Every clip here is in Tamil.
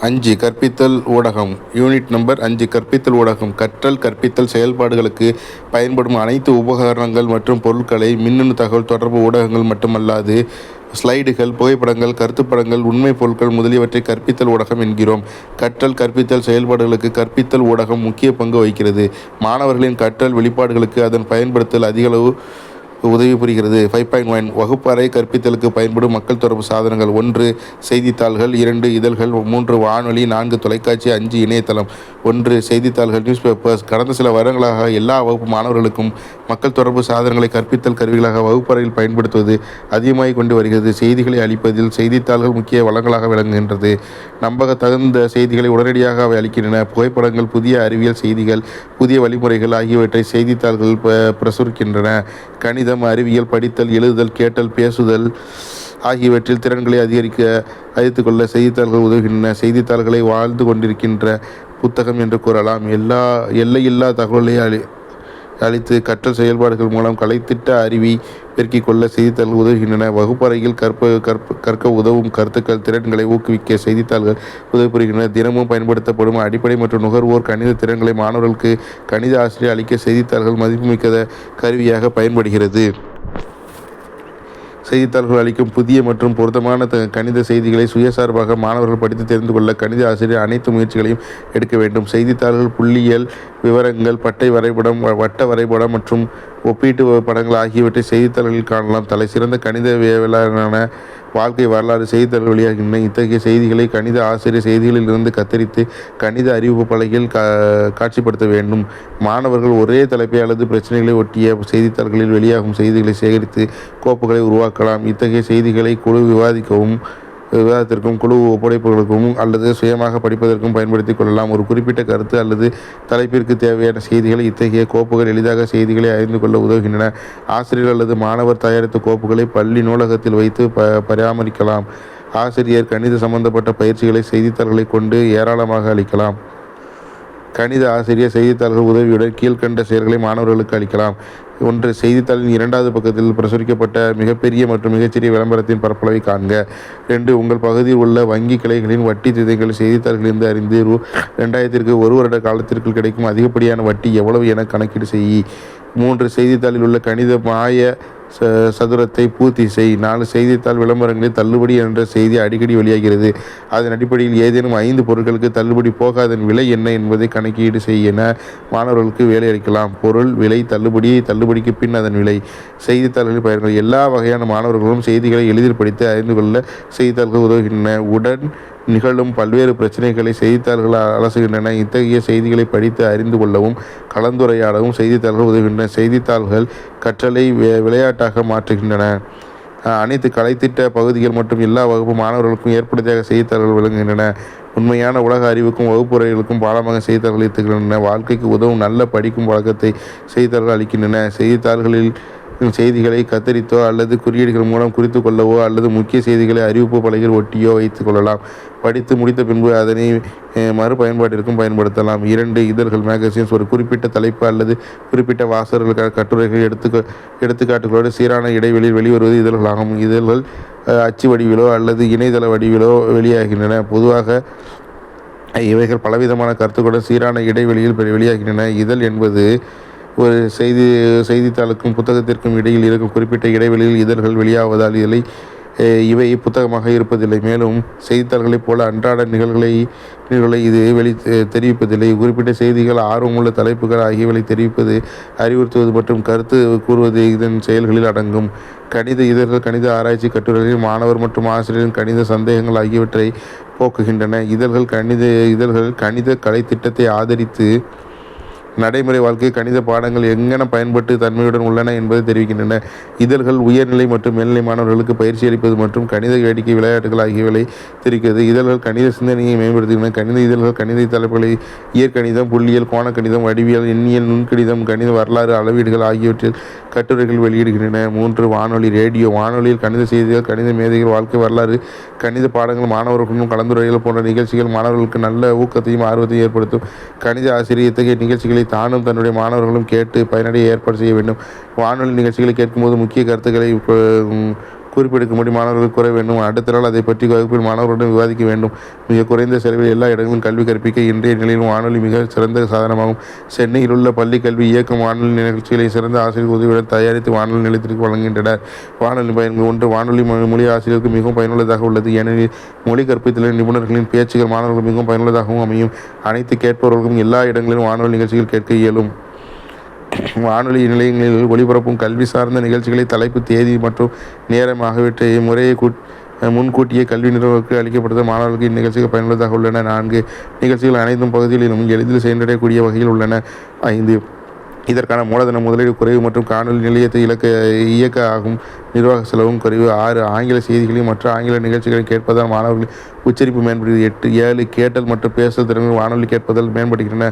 5 கற்பித்தல் ஊடகம். யூனிட் நம்பர் 5 கற்பித்தல் ஊடகம். கற்றல் செயல்பாடுகளுக்கு பயன்படும் அனைத்து உபகரணங்கள் மற்றும் பொருட்களை மின்னணு தகவல் தொடர்பு ஊடகங்கள் மட்டுமல்லாது ஸ்லைடுகள், புகைப்படங்கள், கருத்துப்படங்கள், உண்மை பொருட்கள் முதலியவற்றை கற்பித்தல் ஊடகம் என்கிறோம். கற்பித்தல் செயல்பாடுகளுக்கு கற்பித்தல் ஊடகம் முக்கிய பங்கு வகிக்கிறது. மாணவர்களின் கற்றல் வெளிப்பாடுகளுக்கு அதன் பயன்படுத்தல் அதிகளவு உதவி புரிகிறது. 5.1 வகுப்பறை கற்பித்தலுக்கு பயன்படும் மக்கள் தொடர்பு சாதனங்கள். 1 செய்தித்தாள்கள், 2 இதழ்கள், 3 வானொலி, 4 தொலைக்காட்சி, 5 இணையதளம். 1 செய்தித்தாள்கள், நியூஸ் பேப்பர்ஸ். கடந்த சில வருடங்களாக எல்லா வகுப்பு மாணவர்களுக்கும் மக்கள் தொடர்பு சாதனங்களை கற்பித்தல் கருவிகளாக வகுப்பறையில் பயன்படுத்துவது அதிகமாகிக் கொண்டு வருகிறது. செய்திகளை அளிப்பதில் செய்தித்தாள்கள் முக்கிய வளங்களாக விளங்குகின்றது. நம்பகத்தகுந்த செய்திகளை உடனடியாக அவை அளிக்கின்றன. புகைப்படங்கள், புதிய அறிவியல் செய்திகள், புதிய வழிமுறைகள் ஆகியவற்றை செய்தித்தாள்கள் பிரசுரிக்கின்றன. கணிதம், அறிவியல், படித்தல், எழுதுதல், கேட்டல், பேசுதல் ஆகியவற்றில் திறன்களை அதிகரித்துக் கொள்ள செய்தித்தாள்கள் உதவுகின்றன. செய்தித்தாள்களை வாழ்ந்து கொண்டிருக்கின்ற புத்தகம் என்று கூறலாம். எல்லையில்லா தகவலை அளித்து கற்றல் செயல்பாடுகள் மூலம் கலைத்திட்ட அறிவை பெருக்கிக் கொள்ள செய்தித்தாள்கள் உதவுகின்றன. வகுப்பறையில் கற்க உதவும் கருத்துக்கள், திறன்களை ஊக்குவிக்க செய்தித்தாள்கள் உதவி புரிகின்றன. தினமும் பயன்படுத்தப்படும் அடிப்படை மற்றும் நுகர்வோர் கணித திறன்களை மாணவர்களுக்கு கணித ஆசிரியர் அளிக்க செய்தித்தாள்கள் மதிப்புமிக்க கருவியாக பயன்படுகிறது. செய்தித்தாள்கள் அளிக்கும் புதிய மற்றும் பொருத்தமான கணித செய்திகளை சுயசார்பாக மாணவர்கள் படித்து தெரிந்து கொள்ள கணித ஆசிரியர் அனைத்து முயற்சிகளையும் எடுக்க வேண்டும். செய்தித்தாள்கள் புள்ளியியல் விவரங்கள், பட்டை வரைபடம், வட்ட வரைபடம் மற்றும் ஒப்பீட்டு படங்கள் ஆகியவற்றை செய்தித்தாள்களில் காணலாம். தலைசிறந்த கணிதவியலாளரான வாழ்க்கை வரலாறு செய்தித்தாள்கள் வெளியாகின்றன. இத்தகைய செய்திகளை கணித ஆசிரியர் செய்திகளில் இருந்து கத்தரித்து கணித அறிவிப்பு பலகையில் காட்சிப்படுத்த வேண்டும். மாணவர்கள் ஒரே தலைப்பை அல்லது பிரச்சனைகளை ஒட்டிய செய்தித்தாள்களில் வெளியாகும் செய்திகளை சேகரித்து கோப்புகளை உருவாக்கலாம். இத்தகைய செய்திகளை குழு விவாதத்திற்கும் குழு ஒப்படைப்புகளுக்கும் அல்லது சுயமாக படிப்பதற்கும் பயன்படுத்திக் கொள்ளலாம். ஒரு குறிப்பிட்ட கருத்து அல்லது தலைப்பிற்கு தேவையான செய்திகளை இத்தகைய கோப்புகள் எளிதாக செய்திகளை அறிந்து கொள்ள உதவுகின்றன. ஆசிரியர் அல்லது மாணவர் தயாரித்த கோப்புகளை பள்ளி நூலகத்தில் வைத்து பராமரிக்கலாம். ஆசிரியர் கணித சம்பந்தப்பட்ட பயிற்சிகளை செய்தித்தாள்களை கொண்டு ஏராளமாக அளிக்கலாம். கணித ஆசிரியர் செய்தித்தாள்கள் உதவியுடன் கீழ்கண்ட செயல்களை மாணவர்களுக்கு அளிக்கலாம். 1 செய்தித்தாளின் 2வது பக்கத்தில் பிரசுரிக்கப்பட்ட மிகப்பெரிய மற்றும் மிகச்சிறிய விளம்பரத்தின் பரப்பளவை காண்க. 2 உங்கள் பகுதியில் உள்ள வங்கி கிளைகளின் வட்டி விகிதங்களை செய்தித்தாள்களிலிருந்து அறிந்து 2000க்கு 1 வருட காலத்திற்கு கிடைக்கும் அதிகப்படியான வட்டி எவ்வளவு என கணக்கீடு செய். 3 செய்தித்தாளில் உள்ள கணித மாய சதுரத்தை பூர்த்தி செய். 4 செய்தித்தாள் விளம்பரங்களில் தள்ளுபடி என்ற செய்தி அடிக்கடி வெளியாகிறது. அதன் அடிப்படையில் ஏதேனும் 5 பொருட்களுக்கு தள்ளுபடி போக அதன் விலை என்ன என்பதை கணக்கீடு செய் என மாணவர்களுக்கு வேலை அளிக்கலாம். பொருள், விலை, தள்ளுபடிக்கு பின் அதன் விலை. செய்தித்தாள்களில் பயன்கள். எல்லா வகையான மாணவர்களும் செய்திகளை எளிதில் படித்து அறிந்து கொள்ள செய்தித்தாள்கள் உதவுகின்றன. உடன் நிகழும் பல்வேறு பிரச்சனைகளை செய்தித்தாள்கள் அலசுகின்றன. இத்தகைய செய்திகளை படித்து அறிந்து கொள்ளவும் கலந்துரையாடவும் செய்தித்தாள்கள் உதவுகின்றன. செய்தித்தாள்கள் கற்றலை விளையாட்டாக மாற்றுகின்றன. அனைத்து கலைத்திட்ட பகுதிகள் மற்றும் எல்லா வகுப்பு மாணவர்களுக்கும் ஏற்படுத்தியாக செய்தித்தாள்கள் விளங்குகின்றன. உண்மையான உலக அறிவுக்கும் வகுப்புரைகளுக்கும் பாடமாக செய்தித்தாள்கள் இருக்கின்றன. வாழ்க்கைக்கு உதவும் நல்ல படிக்கும் வழக்கத்தை செய்தித்தாள்கள் அளிக்கின்றன. செய்தித்தாள்களில் செய்திகளை கத்தரித்தோ அல்லது குறியீடுகள் மூலம் குறித்து கொள்ளவோ அல்லது முக்கிய செய்திகளை அறிவிப்பு பலகையில் ஒட்டியோ வைத்துக் கொள்ளலாம். படித்து முடித்த பின்பு அதனை மறுபயன்பாட்டிற்கும் பயன்படுத்தலாம். 2 இதழ்கள், மேகசின்ஸ். ஒரு குறிப்பிட்ட தலைப்பு அல்லது குறிப்பிட்ட வாசகர்கள் கட்டுரைகள் எடுத்துக்காட்டுகளோடு சீரான இடைவெளியில் வெளிவருவது இதழ்களாகும். இதழ்கள் அச்சு வடிவிலோ அல்லது இணையதள வடிவிலோ வெளியாகின்றன. பொதுவாக இவைகள் பலவிதமான கருத்துக்களுடன் சீரான இடைவெளியில் வெளியாகின்றன. இதழ் என்பது ஒரு செய்தித்தாளுக்கும் புத்தகத்திற்கும் இடையில் இருக்கும் குறிப்பிட்ட இடைவெளியில் இதழ்கள் வெளியாவதால் இவை புத்தகமாக இருப்பதில்லை. மேலும் செய்தித்தாள்களைப் போல அன்றாட நிகழ்வுகளை இது தெரிவிப்பதில்லை. குறிப்பிட்ட செய்திகள், ஆர்வமுள்ள தலைப்புகள் ஆகியவை தெரிவிப்பது, அறிவுறுத்துவது மற்றும் கருத்து கூறுவது இதன் செயல்களில் அடங்கும். கணித இதழ்கள் கணித ஆராய்ச்சி கட்டுரைகளில் மாணவர் மற்றும் ஆசிரியரின் கணித சந்தேகங்கள் ஆகியவற்றை போக்குகின்றன. இதழ்கள் கணித கலை திட்டத்தை ஆதரித்து நடைமுறை வாழ்க்கை கணித பாடங்கள் எங்கென பயன்பட்டு தன்மையுடன் உள்ளன என்பதை தெரிவிக்கின்றன. இதழ்கள் உயர்நிலை மற்றும் மேல்நிலை மாணவர்களுக்கு பயிற்சி அளிப்பது மற்றும் கணித வேடிக்கை விளையாட்டுகள் ஆகியவை தெரிவிக்கிறது. இதழ்கள் கணித சிந்தனையை மேம்படுத்துகின்றன. கணித இதழ்கள் கணித தலைப்புகளை இயற்கணிதம், புள்ளியியல், கோணக்கணிதம், வடிவியல், எண்ணியல், நுண்கணிதம், கணித வரலாறு, அளவீடுகள் ஆகியவற்றில் கட்டுரைகள் வெளியிடுகின்றன. 3 வானொலி, ரேடியோ. வானொலியில் கணித செய்திகள், கணித மேதைகள், வாழ்க்கை வரலாறு, கணித பாடங்கள், மாணவர்களுடன் கலந்துரையாடல் போன்ற நிகழ்ச்சிகள் மாணவர்களுக்கு நல்ல ஊக்கத்தையும் ஆர்வத்தையும் ஏற்படுத்தும். கணித ஆசிரியர் இத்தகைய நிகழ்ச்சிகளை தானும் தன்னுடைய மாணவர்களும் கேட்டு பயனடைய ஏற்பாடு செய்ய வேண்டும். வானொலி நிகழ்ச்சிகளை கேட்கும்போது முக்கிய கருத்துக்களை குறிப்பெடுக்கும்படி மாணவர்கள் கூற வேண்டும். அடுத்த நாள் அதை பற்றி வகுப்பில் மாணவர்களுடன் விவாதிக்க வேண்டும். மிக குறைந்த செலவில் எல்லா இடங்களிலும் கல்வி கற்பிக்க இன்றைய நிலையில் வானொலி மிக சிறந்த சாதனமாகும். சென்னையில் உள்ள பள்ளி கல்வி இயக்கம் வானொலி நிகழ்ச்சிகளை சிறந்த ஆசிரியர் உதவியுடன் தயாரித்து வானொலி நிலையத்திற்கு வழங்குகின்றனர். வானொலி பயன்கள் ஒன்று, வானொலி மொழி ஆசிரியருக்கு மிகவும் பயனுள்ளதாக உள்ளது. ஏனெனில் மொழி கற்பித்தலில் நிபுணர்களின் பேச்சுகள் மாணவர்கள் மிகவும் பயனுள்ளதாகவும் அமையும். அனைத்து கேட்பவர்களுக்கும் எல்லா இடங்களிலும் வானொலி நிகழ்ச்சிகள் கேட்க இயலும். வானொலி நிலையங்களில் ஒளிபரப்பும் கல்வி சார்ந்த நிகழ்ச்சிகளை தலைப்பு, தேதி மற்றும் நேரம் ஆகியவற்றை முன்கூட்டியே கல்வி நிறுவனங்களுக்கு அளிக்கப்படுவது மாணவர்களுக்கு இந்நிகழ்ச்சிகள் பயனுள்ளதாக உள்ளன. 4. நிகழ்ச்சிகள் அனைத்தும் பகுதிகளிலும் எளிதில் சென்றடையக்கூடிய வகையில் உள்ளன. 5. இதற்கான மூலதன முதலீடு குறைவு மற்றும் காணொலி நிலையத்தை இயக்க ஆகும் நிர்வாக செலவும் குறைவு. 6. ஆங்கில செய்திகளையும் மற்ற ஆங்கில நிகழ்ச்சிகளை கேட்பதால் மாணவர்கள் உச்சரிப்பு மேம்படுகிறது. 7. கேட்டல் மற்றும் பேசல் திறன்கள் வானொலி கேட்பதால் மேம்படுகின்றன.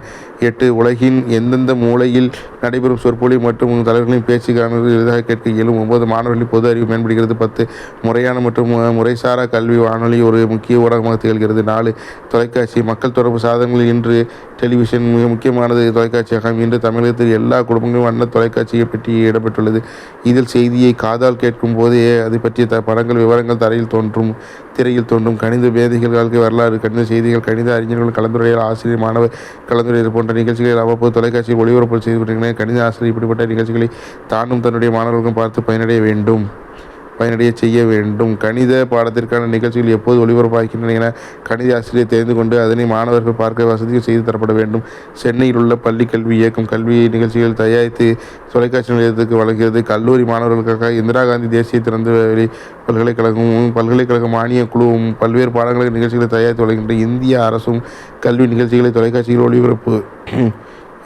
8. உலகின் எந்தெந்த மூலையில் நடைபெறும் சொற்பொழிவு மற்றும் தலைவர்களின் பேச்சு காணொலி எளிதாக கேட்க இயலும். 9. மாணவர்களின் பொது அறிவு மேம்படுகிறது. 10. முறையான மற்றும் முறைசாரா கல்வி வானொலி ஒரு முக்கிய ஊடகமாக திகழ்கிறது. 4. தொலைக்காட்சி மக்கள் தொடர்பு சாதனங்களில் இன்று டெலிவிஷன் மிக முக்கியமானது தொலைக்காட்சியாகும். இன்று தமிழகத்தில் எல்லா குடும்பங்களும் வண்ண தொலைக்காட்சியை பற்றி இடம்பெற்றுள்ளது. இதில் செய்தியை காதால் கேட்கும் போதே அதை பற்றிய படங்கள் விவரங்கள் திரையில் தோன்றும். கணித மேதைகள் வாழ்க்கை வரலாறு, கணித செய்திகள், கணித அறிஞர்கள் கலந்துரையாடல், ஆசிரியர் மாணவர் கலந்துரையாடல் போன்ற நிகழ்ச்சிகளை அவ்வப்போது தொலைக்காட்சியில் ஒளிபரப்பு செய்து வருகின்றனர். கணித ஆசிரியர் இப்படிப்பட்ட நிகழ்ச்சிகளை தானும் தன்னுடைய மாணவர்களுக்கும் பார்த்து பயனடைய செய்ய வேண்டும். கணித பாடத்திற்கான நிகழ்ச்சிகள் எப்போது ஒளிபரப்பாகின்றன என கணித ஆசிரியர் தெரிந்து கொண்டு அதனை மாணவர்கள் பார்க்க வசதிகள் செய்து தரப்பட வேண்டும். சென்னையில் உள்ள பள்ளி கல்வி இயக்கம் கல்வி நிகழ்ச்சிகள் தயாரித்து தொலைக்காட்சி நிலையத்துக்கு வழங்குகிறது. கல்லூரி மாணவர்களுக்காக இந்திரா காந்தி தேசிய திறந்தவெளி பல்கலைக்கழக மானிய குழுவும் பல்வேறு பாடங்களுக்கு நிகழ்ச்சிகளை தயாரித்து வழங்குகின்ற இந்திய அரசும் கல்வி நிகழ்ச்சிகளை தொலைக்காட்சியில் ஒளிபரப்பு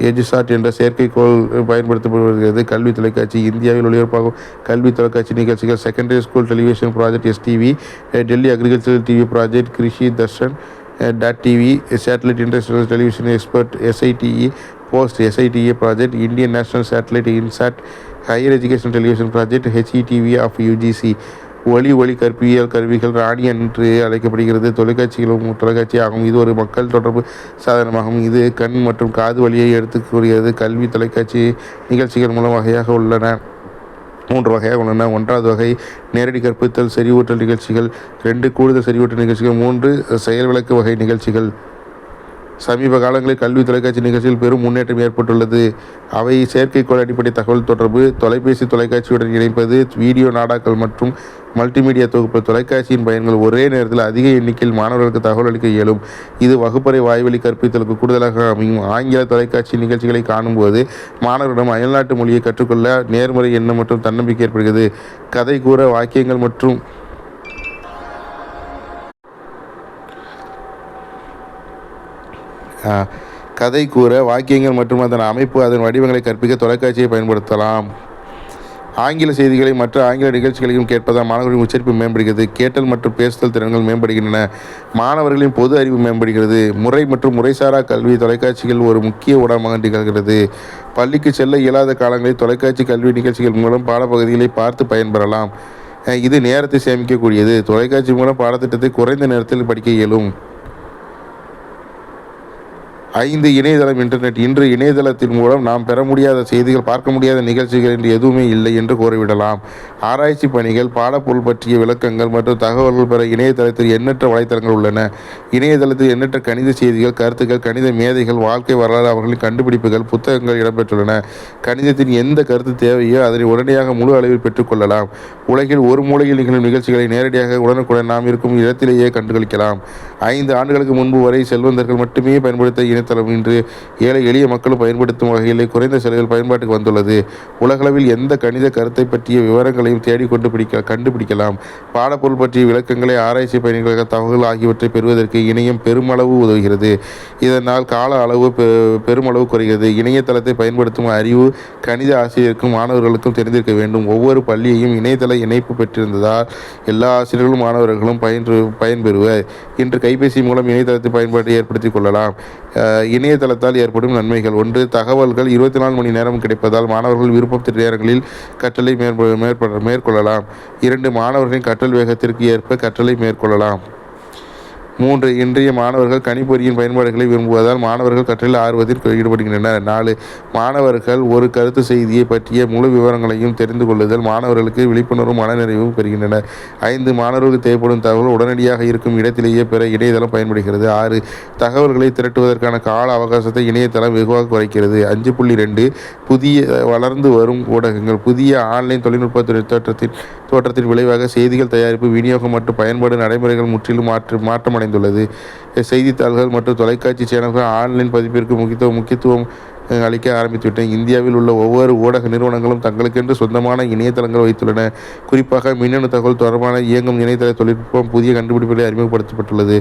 எஜுசாட் என்ற செயற்கைக்கோள் பயன்படுத்தப்படுகிறது. கல்வி தொலைக்காட்சி இந்தியாவில் ஒளிபரப்பாகும் கல்வி தொலைக்காட்சி நிகழ்ச்சிகள் secondary school television project STV, Delhi agricultural TV project Krishi Darshan .TV, satellite international television expert SITE, post SITA project, Indian national satellite INSAT, higher education television project HETV of UGC. ஒளி கற்பியல் கருவிகள் ராணி என்று அழைக்கப்படுகிறது. தொலைக்காட்சி ஆகும். இது ஒரு மக்கள் தொடர்பு சாதனமாகும். இது கண் மற்றும் காது வழியை எடுத்துக்கூடியது. கல்வி தொலைக்காட்சி நிகழ்ச்சிகள் 3 வகையாக உள்ளன. 1வது வகை நேரடி கற்பித்தல் செறிவூட்டல் நிகழ்ச்சிகள். 2 கூடுதல் செறிவூட்டல் நிகழ்ச்சிகள். 3 செயல் விளக்கு வகை நிகழ்ச்சிகள். சமீப காலங்களில் கல்வி தொலைக்காட்சி நிகழ்ச்சியில் பெரும் முன்னேற்றம் ஏற்பட்டுள்ளது. அவை செயற்கைக்கோள் அடிப்படை தகவல் தொடர்பு, தொலைபேசி தொலைக்காட்சியுடன் இணைப்பது, வீடியோ நாடாக்கள் மற்றும் மல்டிமீடியா தொகுப்பு. தொலைக்காட்சியின் பயன்கள் ஒரே நேரத்தில் அதிக எண்ணிக்கையில் மாணவர்களுக்கு தகவல் அளிக்க இயலும். இது வகுப்பறை வாய்வழி கற்பித்தலுக்கு கூடுதலாக அமையும். ஆங்கில தொலைக்காட்சி நிகழ்ச்சிகளை காணும்போது மாணவர்களிடம் அயல்நாட்டு மொழியை கற்றுக்கொள்ள நேர்மறை எண்ணம் மற்றும் தன்னம்பிக்கை ஏற்படுகிறது. கதை கூற வாக்கியங்கள் மற்றும் அதன் அமைப்பு, அதன் வடிவங்களை கற்பிக்க தொலைக்காட்சியை பயன்படுத்தலாம். ஆங்கில செய்திகளை மற்ற ஆங்கில நிகழ்ச்சிகளையும் கேட்பதால் மாணவர்களின் உச்சரிப்பு மேம்படுகிறது. கேட்டல் மற்றும் பேசுதல் திறன்கள் மேம்படுகின்றன. மாணவர்களின் பொது அறிவு மேம்படுகிறது. முறை மற்றும் முறைசாரா கல்வி தொலைக்காட்சிகள் ஒரு முக்கிய ஊடகமாக திகழ்கிறது. பள்ளிக்கு செல்ல இயலாத காலங்களில் தொலைக்காட்சி கல்வி நிகழ்ச்சிகள் மூலம் பாடப்பகுதிகளை பார்த்து பயன்பெறலாம். இது நேரத்தை சேமிக்கக்கூடியது. தொலைக்காட்சி மூலம் பாடத்திட்டத்தை குறைந்த நேரத்தில் படிக்க இயலும். 5. இணையதளம் இன்டர்நெட். இன்று இணையதளத்தின் மூலம் நாம் பெற முடியாத செய்திகள், பார்க்க முடியாத நிகழ்ச்சிகள் என்று எதுவுமே இல்லை என்று கூறிவிடலாம். ஆராய்ச்சி பணிகள், பாடப்பொருள் பற்றிய விளக்கங்கள் மற்றும் தகவல்கள் பெற இணையதளத்தில் எண்ணற்ற வலைத்தளங்கள் உள்ளன. இணையதளத்தில் எண்ணற்ற கணித செய்திகள், கருத்துக்கள், கணித மேதைகள், வாழ்க்கை வரலாறு, அவர்களின் கண்டுபிடிப்புகள், புத்தகங்கள் இடம்பெற்றுள்ளன. கணிதத்தின் எந்த கருத்து தேவையோ அதனை உடனடியாக முழு அளவில் பெற்றுக்கொள்ளலாம். உலகில் ஒரு மூலையில் நிகழும் நிகழ்ச்சிகளை நேரடியாக உடனுக்குடன் நாம் இருக்கும் இடத்திலேயே கண்டுகளிக்கலாம். 5 ஆண்டுகளுக்கு முன்பு வரை செல்வந்தர்கள் மட்டுமே பயன்படுத்த இணையதளம் இன்று ஏழை எளிய மக்களும் பயன்படுத்தும் வகையில் குறைந்த செலவில் பயன்பாட்டுக்கு வந்துள்ளது. உலகளவில் எந்த கணித கருத்தை பற்றிய விவரங்களையும் தேடிக்கொண்டு கண்டுபிடிக்கலாம். பாடப்பொருள் பற்றிய விளக்கங்களை, ஆராய்ச்சி பயணிகளுக்கு தகவல்கள் ஆகியவற்றை பெறுவதற்கு இணையம் பெருமளவு உதவுகிறது. இதனால் கால அளவு பெருமளவு குறைகிறது. இணையதளத்தை பயன்படுத்தும் அறிவு கணித ஆசிரியருக்கும் மாணவர்களுக்கும் தெரிந்திருக்க வேண்டும். ஒவ்வொரு பள்ளியையும் இணையதள இணைப்பு பெற்றிருந்ததால் எல்லா ஆசிரியர்களும் மாணவர்களும் பயன்பெறுவர். இன்று கைபேசி மூலம் இணையதளத்தை பயன்பாட்டை ஏற்படுத்திக் கொள்ளலாம். இணையதளத்தால் ஏற்படும் நன்மைகள். 1. தகவல்கள் 24 மணி நேரம் கிடைப்பதால் மாணவர்கள் விருப்பத்தின் நேரங்களில் கற்றலை மேற்கொள்ளலாம். 2. மாணவர்களின் கற்றல் வேகத்திற்கு ஏற்ப கற்றலை மேற்கொள்ளலாம். 3. இன்றைய மாணவர்கள் கணிப்பொறியின் பயன்பாடுகளை விரும்புவதால் மாணவர்கள் கற்றலில் ஆர்வத்தில் ஈடுபடுகின்றனர். 4. மாணவர்கள் ஒரு கருத்து செய்தியை பற்றிய முழு விவரங்களையும் தெரிந்து கொள்ளுதல் மாணவர்களுக்கு விழிப்புணர்வும் மனநிறைவும் பெறுகின்றனர். 5. மாணவர்களுக்கு தேவைப்படும் தகவல் உடனடியாக இருக்கும் இடத்திலேயே பெற இணையதளம் பயன்படுகிறது. 6. தகவல்களை திரட்டுவதற்கான கால அவகாசத்தை இணையதளம் வெகுவாக குறைக்கிறது. 5.2 புதிய வளர்ந்து வரும் ஊடகங்கள் புதிய ஆன்லைன் தொழில்நுட்ப தோற்றத்தின் விளைவாக செய்திகள் தயாரிப்பு, விநியோகம் மற்றும் பயன்பாடு நடைமுறைகள் முற்றிலும் மாற்றமடைந்துள்ளது. செய்தித்தாள்கள் மற்றும் தொலைக்காட்சி சேனல்கள் ஆன்லைன் பதிப்பிற்கு முக்கியத்துவம் அளிக்க ஆரம்பித்துவிட்டன. இந்தியாவில் உள்ள ஒவ்வொரு ஊடக நிறுவனங்களும் தங்களுக்கென்று சொந்தமான இணையதளங்கள் வைத்துள்ளன. குறிப்பாக மின்னணு தகவல் தொடர்பான இயங்கும் இணையதள தொழில்நுட்பம் புதிய கண்டுபிடிப்புகளை அறிமுகப்படுத்தப்பட்டுள்ளது.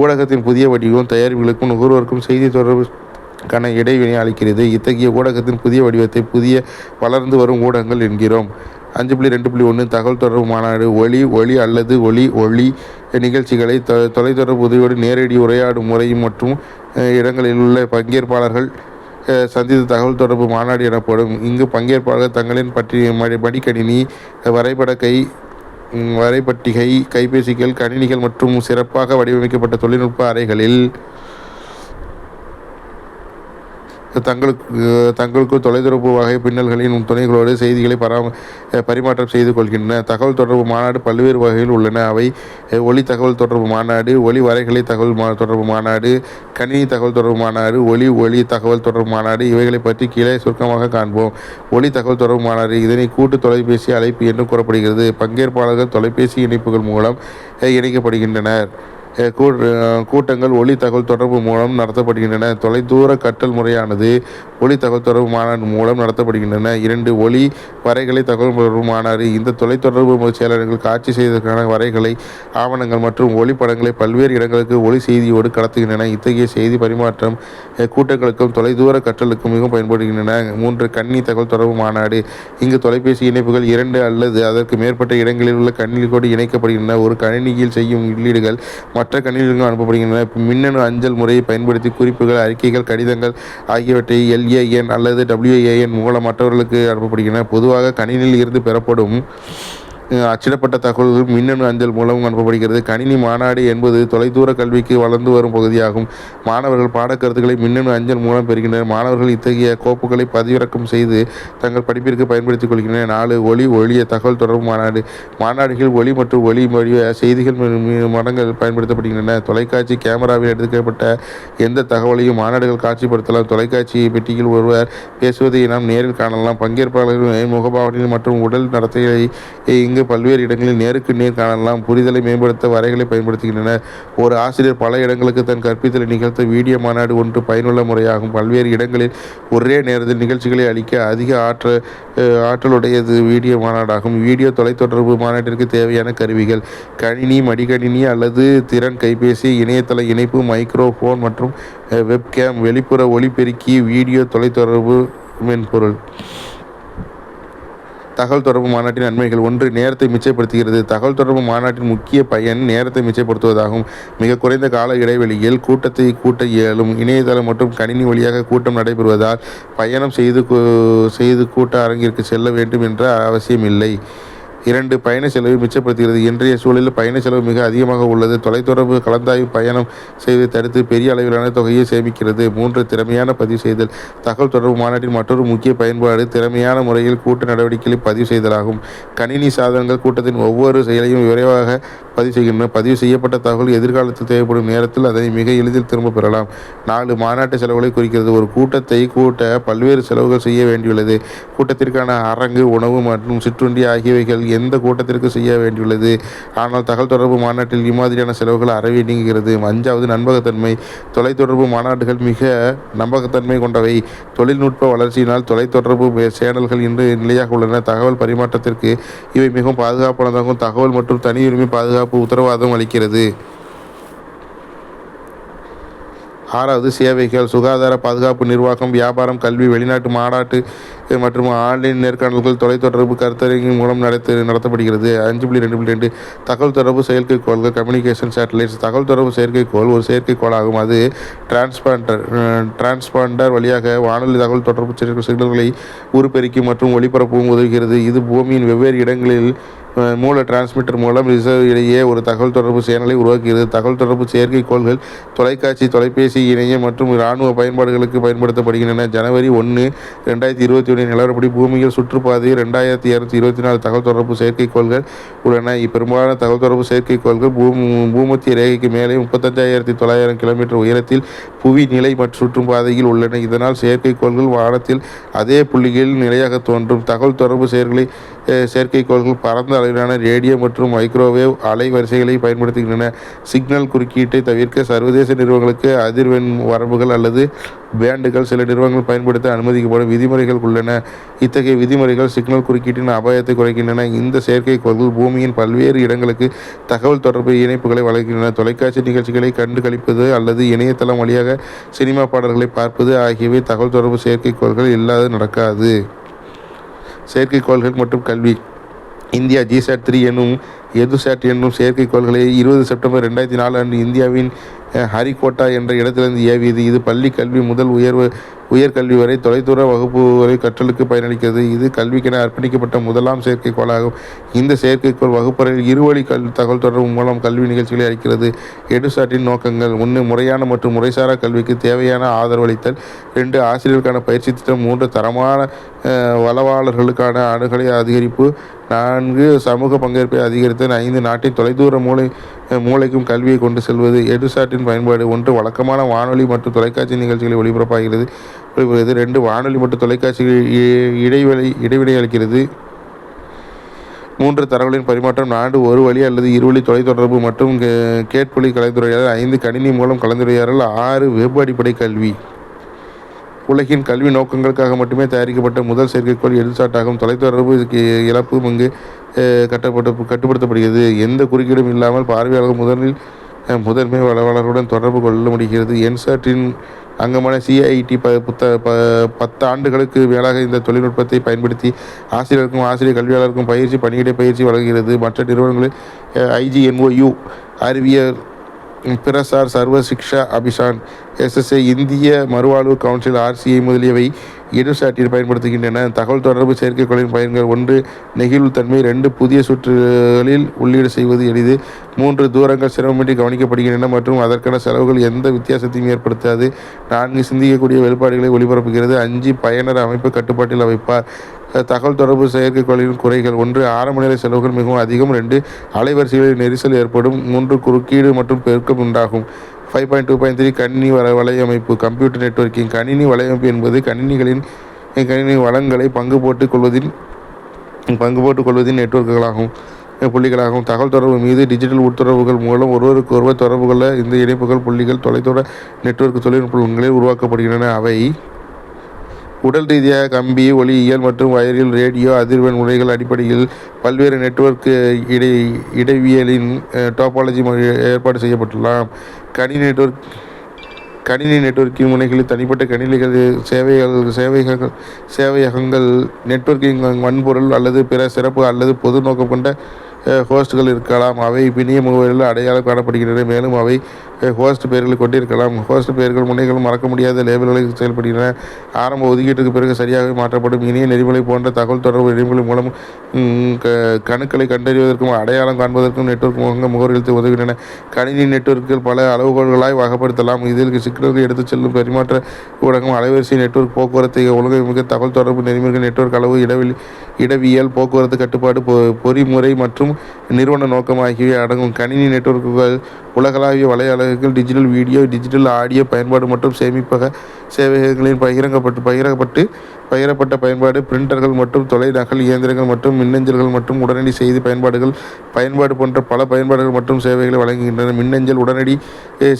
ஊடகத்தின் புதிய வடிவம் தயாரிப்புகளுக்கும் நுகர்வோருக்கும் செய்தி தொடர்புக்கான இடைவெளியை அளிக்கிறது. இத்தகைய ஊடகத்தின் புதிய வடிவத்தை புதிய வளர்ந்து வரும் ஊடகங்கள் என்கிறோம். 5.2.1 தகவல் தொடர்பு மாநாடு ஒலி அல்லது ஒளி நிகழ்ச்சிகளை தொலைத்தொடர்பு உதவியோடு நேரடி உரையாடும் முறை மற்றும் இடங்களில் உள்ள பங்கேற்பாளர்கள் சந்தித்த தகவல் தொடர்பு மாநாடு எனப்படும். இங்கு பங்கேற்பாளர்கள் தங்களின் மடிக்கணினி, வரைபட்டிகை, கைபேசிகள், கணினிகள் மற்றும் சிறப்பாக வடிவமைக்கப்பட்ட தொழில்நுட்ப அறைகளில் தங்களுக்கு தொலைத்தொடர்பு வகை பின்னல்களின் துணைகளோடு செய்திகளை பரிமாற்றம் செய்து கொள்கின்றன. தகவல் தொடர்பு மாநாடு பல்வேறு வகையில் உள்ளன. அவை ஒலி தகவல் தொடர்பு மாநாடு, ஒலி வரைகலை தகவல் தொடர்பு மாநாடு, கணினி தகவல் தொடர்பு மாநாடு, ஒலி தகவல் தொடர்பு மாநாடு. இவைகளை பற்றி கீழே சுருக்கமாக காண்போம். ஒலி தகவல் தொடர்பு மாநாடு இதனை கூட்டு தொலைபேசி அழைப்பு என்று கூறப்படுகிறது. பங்கேற்பாளர்கள் தொலைபேசி இணைப்புகள் மூலம் இணைக்கப்படுகின்றனர். கூட்டங்கள் ஒலி தகவல் தொடர்பு மூலம் நடத்தப்படுகின்றன. தொலைதூர கற்றல் முறையானது ஒலி தகவல் தொடர்பு மாநாடு மூலம் நடத்தப்படுகின்றன. 2. ஒலி வரைகலை தகவல் தொடர்பு மாநாடு இந்த தொலைத்தொடர்பு செயலர்கள் காட்சி செய்வதற்கான வரைகலை, ஆவணங்கள் மற்றும் ஒளிப்படங்களை பல்வேறு இடங்களுக்கு ஒலி செய்தியோடு கடத்துகின்றன. இத்தகைய செய்தி பரிமாற்றம் கூட்டங்களுக்கும் தொலைதூர கற்றலுக்கும் மிகவும் பயன்படுகின்றன. 3. கணினி தகவல் தொடர்பு மாநாடு இங்கு தொலைபேசி இணைப்புகள் 2 அல்லது அதற்கு மேற்பட்ட இடங்களில் உள்ள கணினிகளோடு இணைக்கப்படுகின்றன. ஒரு கணினியில் செய்யும் உள்ளீடுகள் மற்ற கணினிகளுக்கு அனுப்பப்படுகின்றன. மின்னணு அஞ்சல் முறையை பயன்படுத்தி குறிப்புகள், அறிக்கைகள், கடிதங்கள் ஆகியவற்றை LAN அல்லது WAN மூலம் மற்றவர்களுக்கு அனுப்பப்படுகின்றன. பொதுவாக கணினியில் இருந்து பெறப்படும் அச்சிடப்பட்ட தகவல்கள் மின்னணு அஞ்சல் மூலம் அனுப்பப்படுகிறது. கணினி மாநாடு என்பது தொலைதூர கல்விக்கு வளர்ந்து வரும் பகுதியாகும். மாணவர்கள் பாடக்கருத்துக்களை மின்னணு அஞ்சல் மூலம் பெறுகின்றனர். மாணவர்கள் இத்தகைய கோப்புகளை பதிவிறக்கம் செய்து தங்கள் படிப்பிற்கு பயன்படுத்திக் கொள்கின்றனர். 4. ஒளிய தகவல் தொடர்பு மாநாடு மாநாடுகள் ஒளி மற்றும் ஒளி வடிவ செய்திகள் மடங்கள் பயன்படுத்தப்படுகின்றன. தொலைக்காட்சி கேமராவில் எடுக்கப்பட்ட எந்த தகவலையும் மாநாடுகள் காட்சிப்படுத்தலாம். தொலைக்காட்சி பெட்டியில் ஒருவர் பேசுவதை நாம் நேரில் காணலாம். பங்கேற்பாளர்கள் முகபாவனை மற்றும் உடல் நடத்தையை இங்கு பல்வேறு இடங்களில் நேருக்கு நேர் காணலாம். புரிதலை மேம்படுத்த வரைகளை பயன்படுத்துகின்றனர். ஒரு ஆசிரியர் பல இடங்களுக்கு தன் கற்பித்தலை நிகழ்த்த வீடியோ மாநாடு ஒன்று பயனுள்ள முறையாகும். பல்வேறு இடங்களில் ஒரே நேரத்தில் நிகழ்ச்சிகளை அளிக்க அதிக ஆற்றலுடையது வீடியோ மாநாடாகும். வீடியோ தொலைத்தொடர்பு மாநாட்டிற்கு தேவையான கருவிகள் கணினி, மடிக்கணினி அல்லது திறன் கைபேசி, இணையதள இணைப்பு, மைக்ரோஃபோன் மற்றும் வெப்கேம், வெளிப்புற ஒலிபெருக்கி, வீடியோ தொலைத்தொடர்பு மென்பொருள். தகவல் தொடர்பு மாநாட்டின் நன்மைகள். 1. நேரத்தை மிச்சப்படுத்துகிறது. தகவல் தொடர்பு மாநாட்டின் முக்கிய பயன் நேரத்தை மிச்சப்படுத்துவதாகும். மிக குறைந்த கால இடைவெளியில் கூட்டத்தை கூட்ட இயலும். இணையதளம் மற்றும் கணினி வழியாக கூட்டம் நடைபெறுவதால் பயணம் செய்து கூட்ட அரங்கிற்கு செல்ல வேண்டும் என்ற அவசியமில்லை. 2. பயண செலவை மிச்சப்படுத்துகிறது. இன்றைய சூழலில் பயண செலவு மிக அதிகமாக உள்ளது. தொலைத்தொடர்பு கலந்தாய்வு பயணம் செய்வதை தடுத்து பெரிய அளவிலான தொகையை சேமிக்கிறது. 3. திறமையான பதிவு செய்தல். தகவல் தொடர்பு மாநாட்டின் மற்றொரு முக்கிய பயன்பாடு திறமையான முறையில் கூட்ட நடவடிக்கைகளை பதிவு செய்தலாகும். கணினி சாதனங்கள் கூட்டத்தின் ஒவ்வொரு செயலையும் விரைவாக பதிவு செய்கின்றன. பதிவு செய்யப்பட்ட தகவல் எதிர்காலத்தில் தேவைப்படும் நேரத்தில் அதனை மிக எளிதில் திரும்ப பெறலாம். 4. மாநாட்டு செலவுகளை குறிக்கிறது. ஒரு கூட்டத்தை கூட்ட பல்வேறு செலவுகள் செய்ய வேண்டியுள்ளது. கூட்டத்திற்கான அரங்கு, உணவு மற்றும் சிற்றுண்டி ஆகியவைகள் எந்த கூட்டத்திற்கு செய்ய வேண்டியுள்ளது. ஆனால் தகவல் தொடர்பு மாநாட்டில் இம்மாதிரியான செலவுகள் அறவே நீங்குகிறது. 5. நம்பகத்தன்மை. தொலைத்தொடர்பு மாநாடுகள் மிக நம்பகத்தன்மை கொண்டவை. தொழில்நுட்ப வளர்ச்சியினால் தொலைத்தொடர்பு சேனல்கள் இன்று நிலையாக உள்ளன. தகவல் பரிமாற்றத்திற்கு இவை மிகவும் பாதுகாப்பானதாகவும் தகவல் மற்றும் தனியுரிமை பாதுகாப்பு உத்தரவாதம் அளிக்கிறது. 6. சேவைகள், சுகாதார, பாதுகாப்பு, நிர்வாகம், வியாபாரம், கல்வி, வெளிநாட்டு மாநாட்டு மற்றும் ஆன்லைன் நேர்காணல்கள் தொலைத்தொடர்பு கருத்தரங்கின் மூலம் நடத்தப்படுகிறது. 5.2.2 தகவல் தொடர்பு செயற்கைக்கோள்கள் கம்யூனிகேஷன் சேட்டலைட்ஸ். தகவல் தொடர்பு செயற்கைக்கோள் ஒரு செயற்கைக்கோளாகும். அது டிரான்ஸ்பாண்டர் வழியாக வானொலி தகவல் தொடர்பு சிக்னல்களை உருப்பெருக்கி மற்றும் ஒளிபரப்பவும் உதவுகிறது. இது பூமியின் வெவ்வேறு இடங்களில் மூல டிரான்ஸ்மிட்டர் மூலம் ரிசர்வ் இடையே ஒரு தகவல் தொடர்பு சேனலை உருவாக்குகிறது. தகவல் தொடர்பு செயற்கைக்கோள்கள் தொலைக்காட்சி, தொலைபேசி, இணையம் மற்றும் இராணுவ பயன்பாடுகளுக்கு பயன்படுத்தப்படுகின்றன. ஜனவரி 1, 2021 நிலவரப்படி பூமியில் சுற்றுப்பாதை 2224 தகவல் தொடர்பு செயற்கைக்கோள்கள் உள்ளன. பெரும்பாலான தகவல் தொடர்பு செயற்கைக்கோள்கள் பூமத்திய ரேகைக்கு மேலே 35,900 கிலோமீட்டர் உயரத்தில் புவி நிலை மற்றும் சுற்றும் பாதையில் உள்ளன. இதனால் செயற்கைக்கோள்கள் வானத்தில் அதே புள்ளிகளில் நிலையாக தோன்றும். தகவல் தொடர்பு செயற்கைக்கோள்கள் பரந்த அளவிலான ரேடியோ மற்றும் மைக்ரோவேவ் அலைவரிசைகளை பயன்படுத்துகின்றன. சிக்னல் குறுக்கீட்டை தவிர்க்க சர்வதேச நிறுவனங்களுக்கு அதிர்வெண் வரம்புகள் அல்லது பேண்டுகள் சில நிறுவனங்கள் பயன்படுத்த அனுமதிக்கப்படும் விதிமுறைகள் உள்ளன. இத்தகைய விதிமுறைகள் சிக்னல் குறுக்கீட்டின் அபாயத்தை குறைக்கின்றன. இந்த செயற்கைக்கோள்கள் பூமியின் பல்வேறு இடங்களுக்கு தகவல் தொடர்பு இணைப்புகளை வழங்குகின்றன. தொலைக்காட்சி நிகழ்ச்சிகளை கண்டு களிப்பது அல்லது இணையதளம் வழியாக சினிமா பாடல்களை பார்ப்பது ஆகியவை தகவல் தொடர்பு செயற்கைக்கோள்கள் இல்லாது நடக்காது. செயற்கைக்கோள்கள் மற்றும் கல்வி. இந்தியா GSAT-3 என்னும் எதுசாட் என்னும் செயற்கைக்கோள்களை 20 செப்டம்பர் 2004 அன்று இந்தியாவின் ஹரிகோட்டா என்ற இடத்திலிருந்து ஏவியது. இது பள்ளி கல்வி முதல் உயர்கல்வி வரை தொலைதூர வகுப்பு வரை கற்றலுக்கு பயனளிக்கிறது. இது கல்விக்கென அர்ப்பணிக்கப்பட்ட முதலாம் செயற்கைக்கோளாகும். இந்த செயற்கைக்கோள் வகுப்பறையில் இருவழி தகவல் தொடர்பு மூலம் கல்வி நிகழ்ச்சிகளை அளிக்கிறது. எடுசாட்டின் நோக்கங்கள்: 1. முறையான மற்றும் முறைசாரா கல்விக்கு தேவையான ஆதரவளித்தல். 2. ஆசிரியர்களுக்கான பயிற்சி திட்டம். 3. தரமான வளவாளர்களுக்கான அணுகலை அதிகரிப்பு. 4. சமூக பங்கேற்பை அதிகரித்தல். 5. நாட்டின் தொலைதூர மூளைக்கும் கல்வியை கொண்டு செல்வது. எடுசாட்டின் பயன்பாடு: 1. வழக்கமான வானொலி மற்றும் தொலைக்காட்சி நிகழ்ச்சிகளை ஒளிபரப்பாகிறது. 2. வானொலி மற்றும் தொலைக்காட்சிகள் இடைவெளி அளிக்கிறது. 3. தரவுகளின் பரிமாற்றம். 4. ஒரு வழி அல்லது இருவழி தொலைத்தொடர்பு மற்றும் கேட்பொலி கலந்துரையாடல். 5. கணினி மூலம் கலந்துரையாடல். 6. வெப் அடிப்படை கல்வி. உலகின் கல்வி நோக்கங்களுக்காக மட்டுமே தயாரிக்கப்பட்ட முதல் செயற்கைக்கோள் எடுசாட் ஆகும். தொலைத்தொடர்பு இழப்பு இங்கு கட்டுப்படுத்தப்படுகிறது. எந்த குறுக்கீடும் இல்லாமல் பார்வையாளர்கள் முதன்மை வளவாளர்களுடன் தொடர்பு கொள்ள முடிகிறது. என்சாட்டின் அங்கமான CIT 10 ஆண்டுகளுக்கு மேலாக இந்த தொழில்நுட்பத்தை பயன்படுத்தி ஆசிரியர் கல்வியாளருக்கும் பணியிடை பயிற்சி வழங்குகிறது. மற்ற நிறுவனங்களில் IGNOU, அறிவியல் பிரசார் சர்வ சிக்ஷா அபிஷான், SSA, இந்திய மறுவாழ்வு கவுன்சில், RCI முதலியவை எடுசாட்டில் பயன்படுத்துகின்றன. தகவல் தொடர்பு செயற்கைக்கோளின் பயன்கள்: 1. நெகிழ்வுத்தன்மை. 2. புதிய சுற்றுகளில் உள்ளீடு செய்வது எளிது. 3. தூரங்கள் சிரமமின்றி கவனிக்கப்படுகின்றன மற்றும் அதற்கான செலவுகள் எந்த வித்தியாசத்தையும் ஏற்படுத்தாது. 4. சிந்திக்கக்கூடிய வெளிப்பாடுகளை ஒளிபரப்புகிறது. 5. பயனர் அமைப்பு கட்டுப்பாட்டில் வைப்பார். தகவல் தொடர்பு செயற்கைக்கோளின் குறைகள்: 1. ஆரம்ப நிலை செலவுகள் மிகவும் அதிகம். 2. அலைவரிசைகளில் நெரிசல் ஏற்படும். 3. குறுக்கீடு மற்றும் பெருக்கம் உண்டாகும். 5.2.3 கணினி வலையமைப்பு கம்ப்யூட்டர் நெட்வொர்க்கிங். கணினி வலையமைப்பு என்பது கணினி வளங்களை பங்கு போட்டுக் கொள்வதின் நெட்வொர்க்குகளாகும் புள்ளிகளாகும். தகவல் தொடர்பு மீது டிஜிட்டல் உட்தொடர்புகள் மூலம் ஒருவருக்கு ஒருவர் தொடர்பு கொள்ள இந்த இணைப்புகள் புள்ளிகள் தொலைதொடர் நெட்வொர்க் தொழில்நுட்பங்களில் உருவாக்கப்படுகின்றன. அவை உடல் ரீதியாக கம்பி, ஒளியியல் மற்றும் வயரில் ரேடியோ அதிர்வெண் முறைகள் அடிப்படையில் பல்வேறு நெட்வொர்க் இடவியலின் டோபாலஜி ஏற்பாடு செய்யப்பட்டுள்ளன. கணினி நெட்வொர்க்கிங் முனைகளில் தனிப்பட்ட கணினிகள், சேவையகங்கள், நெட்வொர்க்கிங் வன்பொருள் அல்லது பிற சிறப்பு அல்லது பொது நோக்கம் கொண்ட ஹோஸ்ட்கள் இருக்கலாம். அவை பிணைய முகவரிகள் அடையாளம் காணப்படுகின்றன. மேலும் அவை ஹோஸ்ட் பெயர்களை கொண்டிருக்கலாம். ஹோஸ்ட் பெயர்கள் முனைகள் மறக்க முடியாத லேபிள்களை செயல்படுகின்றன. ஆரம்ப ஒதுக்கீட்டுக்கு பிறகு சரியாக மாற்றப்படும். இணைய நெறிமுறை போன்ற தகவல் தொடர்பு நெறிமுறை மூலம் கணுக்களை கண்டறிவதற்கும் அடையாளம் காண்பதற்கும் நெட்வொர்க் முகவரிகள் உதவுகின்றன. கணினி நெட்வொர்க்குகள் பல அளவுகோல்களாய் வகைப்படுத்தலாம். இதில் சிக்கல்களை எடுத்துச் செல்லும் பரிமாற்ற ஊடகம், அலைவரிசை நெட்வொர்க், போக்குவரத்தை ஒழுங்கமைக்க தகவல் தொடர்பு நெறிமுறைகள், நெட்வொர்க் அளவு, இடவியல், போக்குவரத்து கட்டுப்பாடு, பொறிமுறை மற்றும் நிறுவன நோக்கம் ஆகியவை அடங்கும். கணினி நெட்வொர்க்குகள் உலகளாவிய வலையமைப்புகள், டிஜிட்டல் வீடியோ, டிஜிட்டல் ஆடியோ பயன்பாடு மற்றும் சேமிப்பக சேவைகளின் பகிரப்பட்ட பயன்பாடு, பிரிண்டர்கள் மற்றும் தொலை நகல் இயந்திரங்கள் மற்றும் மின்னஞ்சல்கள் மற்றும் உடனடி செய்தி பயன்பாடு போன்ற பல பயன்பாடுகள் மற்றும் சேவைகளை வழங்குகின்றன. மின்னஞ்சல், உடனடி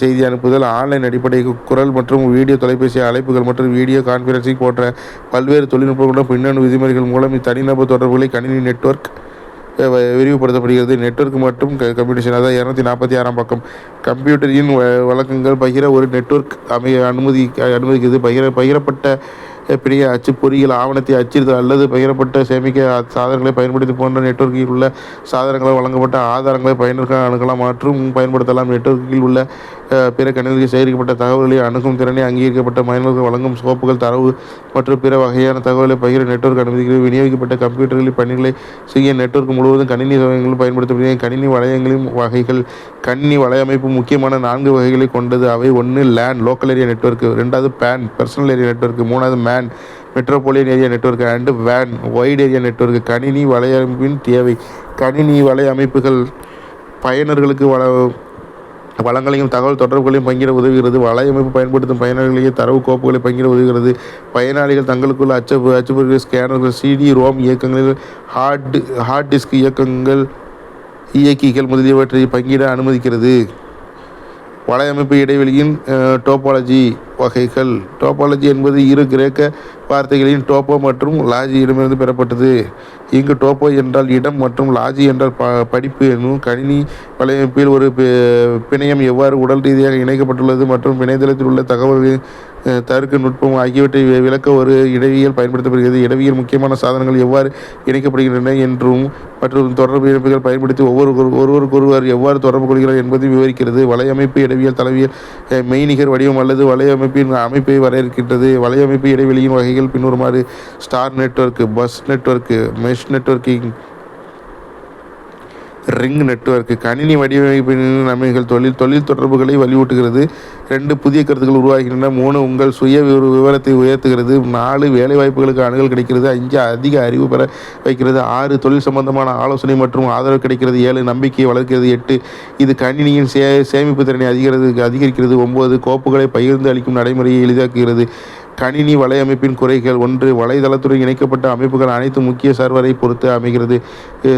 செய்தி அனுப்புதல், ஆன்லைன் அடிப்படை குரல் மற்றும் வீடியோ தொலைபேசி அழைப்புகள் மற்றும் வீடியோ கான்ஃபரன்சிங் போன்ற பல்வேறு தொழில்நுட்பங்களுடன் பின்னணு விதிமுறைகள் மூலம் தனிநபர் தொடர்புகளை கணினி நெட்வொர்க் விரிவுபடுத்தப்படுகிறது. நெட்வொர்க் மற்றும் கம்யூனிகேஷன். அதாவது 246 பக்கம். கம்ப்யூட்டரின் வழக்கங்கள் பகிர ஒரு நெட்வொர்க் அனுமதிக்கிறது. பகிரப்பட்ட பிணைய அச்சு பொறியியல் ஆவணத்தை அச்சிடுதல் அல்லது பகிரப்பட்ட சேமிக்க சாதனங்களை பயன்படுத்தி போன்ற நெட்வொர்க்கில் உள்ள சாதனங்களால் வழங்கப்பட்ட ஆதாரங்களை பயனர்கள் அணுகலாம் மற்றும் பயன்படுத்தலாம். நெட்வொர்க்கில் உள்ள பிற கணினிகளில் சேகரிக்கப்பட்ட தகவல்களை அணுகும் திறனை அங்கீகரிக்கப்பட்ட பயனர்கள் வழங்கும் ஸ்கோப்புகள் தரவு மற்றும் பிற வகையான தகவலை பகிர நெட்வொர்க் அனுமதிக்கிறது. விநியோகிக்கப்பட்ட கம்ப்யூட்டர்களில் பணிகளை செய்ய நெட்வொர்க் முழுவதும் கணினி சேவைகள் பயன்படுத்தப்படுகிறது. கணினி வளையங்களின் வகைகள். கணினி வலையமைப்பு முக்கியமான 4 வகைகளை கொண்டது. அவை: 1 LAN local area network, 2 PAN personal area network, 3 MAN metropolitan area network and வேன் வைட் ஏரியா நெட்வொர்க். கணினி வலையமைப்பின் தேவை. கணினி வலையமைப்புகள் பயனர்களுக்கு வளங்களையும் தகவல் தொடர்புகளையும் பங்கிட உதவுகிறது. வலையமைப்பு பயன்படுத்தும் பயனர்களிடையே தரவு கோப்புகளை பங்கிட உதவுகிறது. பயனாளிகள் தங்களுக்குள் அச்சுப்பொறிகள், ஸ்கேனர்கள், CD ரோம் இயக்கங்கள், ஹார்ட் டிஸ்க் இயக்கிகள் முதலியவற்றை பங்கிட அனுமதிக்கிறது. வலையமைப்பு இடைவெளியின் டோபாலஜி வகைகள். டோபாலஜி என்பது 2 கிரேக்க வார்த்தைகளின் டோப்போ மற்றும் லாஜி இடமிருந்து பெறப்பட்டது. இங்கு டோப்போ என்றால் இடம் மற்றும் லாஜி என்றால் படிப்பு என்னும். கணினி வலையமைப்பில் ஒரு பிணையம் எவ்வாறு உடல் ரீதியாக இணைக்கப்பட்டுள்ளது மற்றும் பிணையதளத்தில் உள்ள தகவல்களின் தருக்க நுட்பம் ஆகியவற்றை விளக்க ஒரு இடவியல் பயன்படுத்தப்படுகிறது. இடவியல் முக்கியமான சாதனங்கள் எவ்வாறு இணைக்கப்படுகின்றன என்றும் மற்றும் தொடர்பு இணைப்புகள் பயன்படுத்தி ஒருவருக்கொருவர் எவ்வாறு தொடர்பு கொள்கிறார் என்பதையும் விவரிக்கிறது. வலையமைப்பு இடவியல் தளவியல் மெய்நிகர் வடிவம் அல்லது வலையமைப்பின் அமைப்பை வரையறுக்கின்றது. வலையமைப்பு இடைவெளியின் வகைகள் பின்வருமாறு: star network, bus network, mesh networking, ring network. கணினி வடிவமைப்பின் நன்மைகள். தொழில் தொடர்புகளை வலியூட்டுகிறது. 2 புதிய கருத்துக்கள் உருவாகின்றன. 3 உங்கள் சுய விவரத்தை உயர்த்துகிறது. 4 வேலைவாய்ப்புகளுக்கு அணுகல் கிடைக்கிறது. 5 அதிக அறிவு பெற வைக்கிறது. 6 தொழில் சம்பந்தமான ஆலோசனை மற்றும் ஆதரவு கிடைக்கிறது. 7 நம்பிக்கையை வளர்க்கிறது. 8 இது கணினியின் சேமிப்பு திறனை அதிகரிக்கிறது. 9 கோப்புகளை பகிர்ந்து அளிக்கும் நடைமுறையை எளிதாக்குகிறது. கணினி வலையமைப்பின் குறைகள். 1 வலைதளத்துடன் இணைக்கப்பட்ட அமைப்புகள் அனைத்து முக்கிய சர்வரை பொறுத்து அமைகிறது.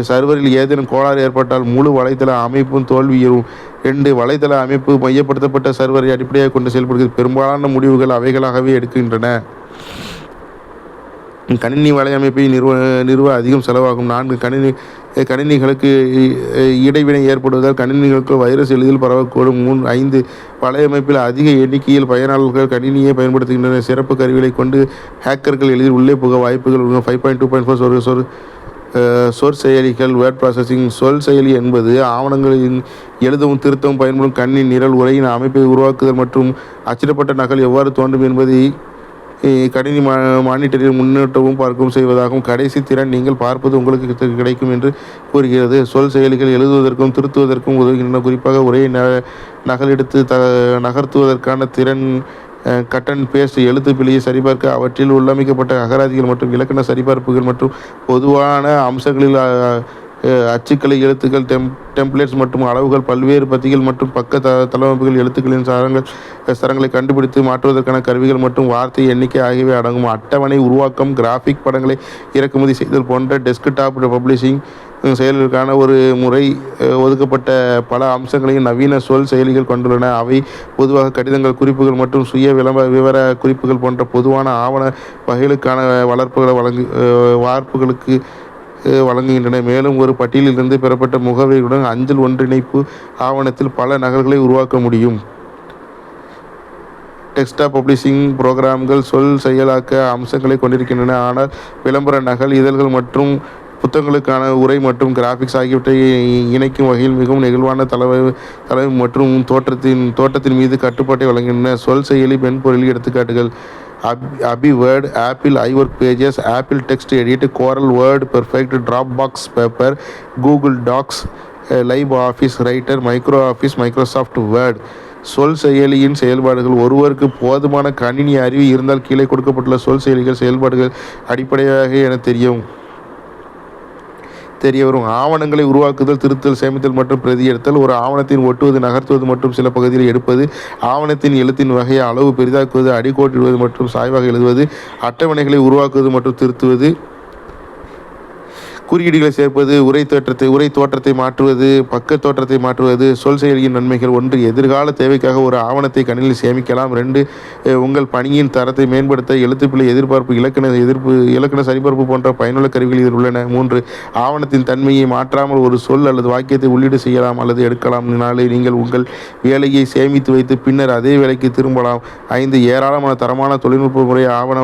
சர்வரில் ஏதேனும் கோளாறு ஏற்பட்டால் முழு வலைதள அமைப்பும் தோல்வியுறும். 2 வலைதள அமைப்பு மையப்படுத்தப்பட்ட சர்வரை அடிப்படையாக கொண்டு செயல்படுகிறது. பெரும்பாலான முடிவுகள் அவைகளாகவே எடுக்கின்றன. கணினி வலையமைப்பை நிறுவ அதிகம் செலவாகும். 4 கணினிகளுக்கு இடைவினை ஏற்படுவதால் கணினிகளுக்கு வைரஸ் எளிதில் பரவக்கூடும். 5 வலையமைப்பில் அதிக எண்ணிக்கையில் பயனாளர்கள் கணினியை பயன்படுத்துகின்றனர். சிறப்பு கருவிகளை கொண்டு ஹேக்கர்கள் எளிதில் உள்ளே புக வாய்ப்புகள். 5.2.4 சொற் செயலிகள். Word processing. சொல் செயலி என்பது ஆவணங்களின் எழுதவும் திருத்தவும் பயன்படும் கணினி நிரல். உரையின் அமைப்பை உருவாக்குதல் மற்றும் அச்சிடப்பட்ட நகல் எவ்வாறு தோன்றும் என்பதை கணினி மானிட்டரில் முன்னேற்றவும் பார்க்கவும் செய்வதாகும். கடைசி திறன் நீங்கள் பார்ப்பது உங்களுக்கு கிடைக்கும் என்று கூறுகிறது. சொல் செயலிகள் எழுதுவதற்கும் திருத்துவதற்கும் உதவுகின்றன. குறிப்பாக உரையை நகலெடுத்து நகர்த்துவதற்கான திறன். கட் அண்ட் பேஸ்ட் எழுத்து பிழையை சரிபார்க்க அவற்றில் உள்ளமைக்கப்பட்ட அகராதிகள் மற்றும் இலக்கண சரிபார்ப்புகள் மற்றும் பொதுவான அம்சங்களில் அச்சுக்களை எழுத்துக்கள் டெம்ப்ளேட்ஸ் மற்றும் அளவுகள் பல்வேறு பத்திகள் மற்றும் பக்க தளவமைப்புகள் எழுத்துக்களின் சரங்களை கண்டுபிடித்து மாற்றுவதற்கான கருவிகள் மற்றும் வார்த்தை எண்ணிக்கை ஆகியவை அடங்கும். அட்டவணை உருவாக்கம், கிராஃபிக் படங்களை இறக்குமதி செய்தல் போன்ற டெஸ்க்டாப் பப்ளிஷிங் செயல்களுக்கான ஒரு முறை ஒதுக்கப்பட்ட பல அம்சங்களையும் நவீன சொல் செயலிகள் கொண்டுள்ளன. அவை பொதுவாக கடிதங்கள், குறிப்புகள் மற்றும் சுய விவர குறிப்புகள் போன்ற பொதுவான ஆவண வகைகளுக்கான வார்ப்புகளுக்கு வழங்குகின்றன. மேலும் ஒரு பட்டியலிலிருந்து பெறப்பட்ட முகவரியுடன் அஞ்சல் ஒன்றிணைப்பு ஆவணத்தில் பல நகல்களை உருவாக்க முடியும். டெஸ்க்டாப் பப்ளிஷிங் புரோகிராம்கள் சொல் செயலாக்க அம்சங்களை கொண்டிருக்கின்றன. ஆனால் விளம்பர நகல், இதழ்கள் மற்றும் புத்தகங்களுக்கான உரை மற்றும் கிராஃபிக்ஸ் ஆகியவற்றை இணைக்கும் வகையில் மிகவும் நெகிழ்வான தலைமை மற்றும் தோட்டத்தின் மீது கட்டுப்பாட்டை வழங்குகின்றன. சொல் செயலி மென்பொருள் எடுத்துக்காட்டுகள்: AbiWord, Apple iWork Pages, Apple TextEdit, Corel WordPerfect, Dropbox Paper, Google Docs, Live Office Writer, Micro Office, Microsoft Word. சொல் செயலியின் செயல்பாடுகள். ஒருவருக்கு போதுமான கணினி அறிவு இருந்தால் கீழே கொடுக்கப்பட்டுள்ள சொல் செயலிகள் செயல்பாடுகள் அடிப்படையாக என தெரியவரும். ஆவணங்களை உருவாக்குதல், திருத்தல், சேமித்தல் மற்றும் பிரதி எடுத்தல். ஒரு ஆவணத்தின் ஒட்டுவது, நகர்த்துவது மற்றும் சில பகுதியில் எடுப்பது. ஆவணத்தின் எழுத்தின் வகையை அளவு பெரிதாக்குவது, அடிக்கோட்டிடுவது மற்றும் சாய்வாக எழுதுவது. அட்டவணைகளை உருவாக்குவது மற்றும் திருத்துவது. குறியீடுகளை சேர்ப்பது. உரை தோற்றத்தை மாற்றுவது, பக்க தோற்றத்தை மாற்றுவது. சொல் செயலியின் நன்மைகள். 1 எதிர்கால தேவைக்காக ஒரு ஆவணத்தை கணினியில் சேமிக்கலாம். 2 உங்கள் பணியின் தரத்தை மேம்படுத்த எழுத்துப்பிழை எதிர்பார்ப்பு, இலக்கண சரிபார்ப்பு போன்ற பயனுள்ள கருவிகள் இதில் உள்ளன. 3 ஆவணத்தின் தன்மையை மாற்றாமல் ஒரு சொல் அல்லது வாக்கியத்தை உள்ளீடு செய்யலாம் அல்லது எடுக்கலாம். 4 நீங்கள் உங்கள் வேலையை சேமித்து வைத்து பின்னர் அதே வேலைக்கு திரும்பலாம். 5 ஏராளமான தரமான தொழில்நுட்ப முறை ஆவண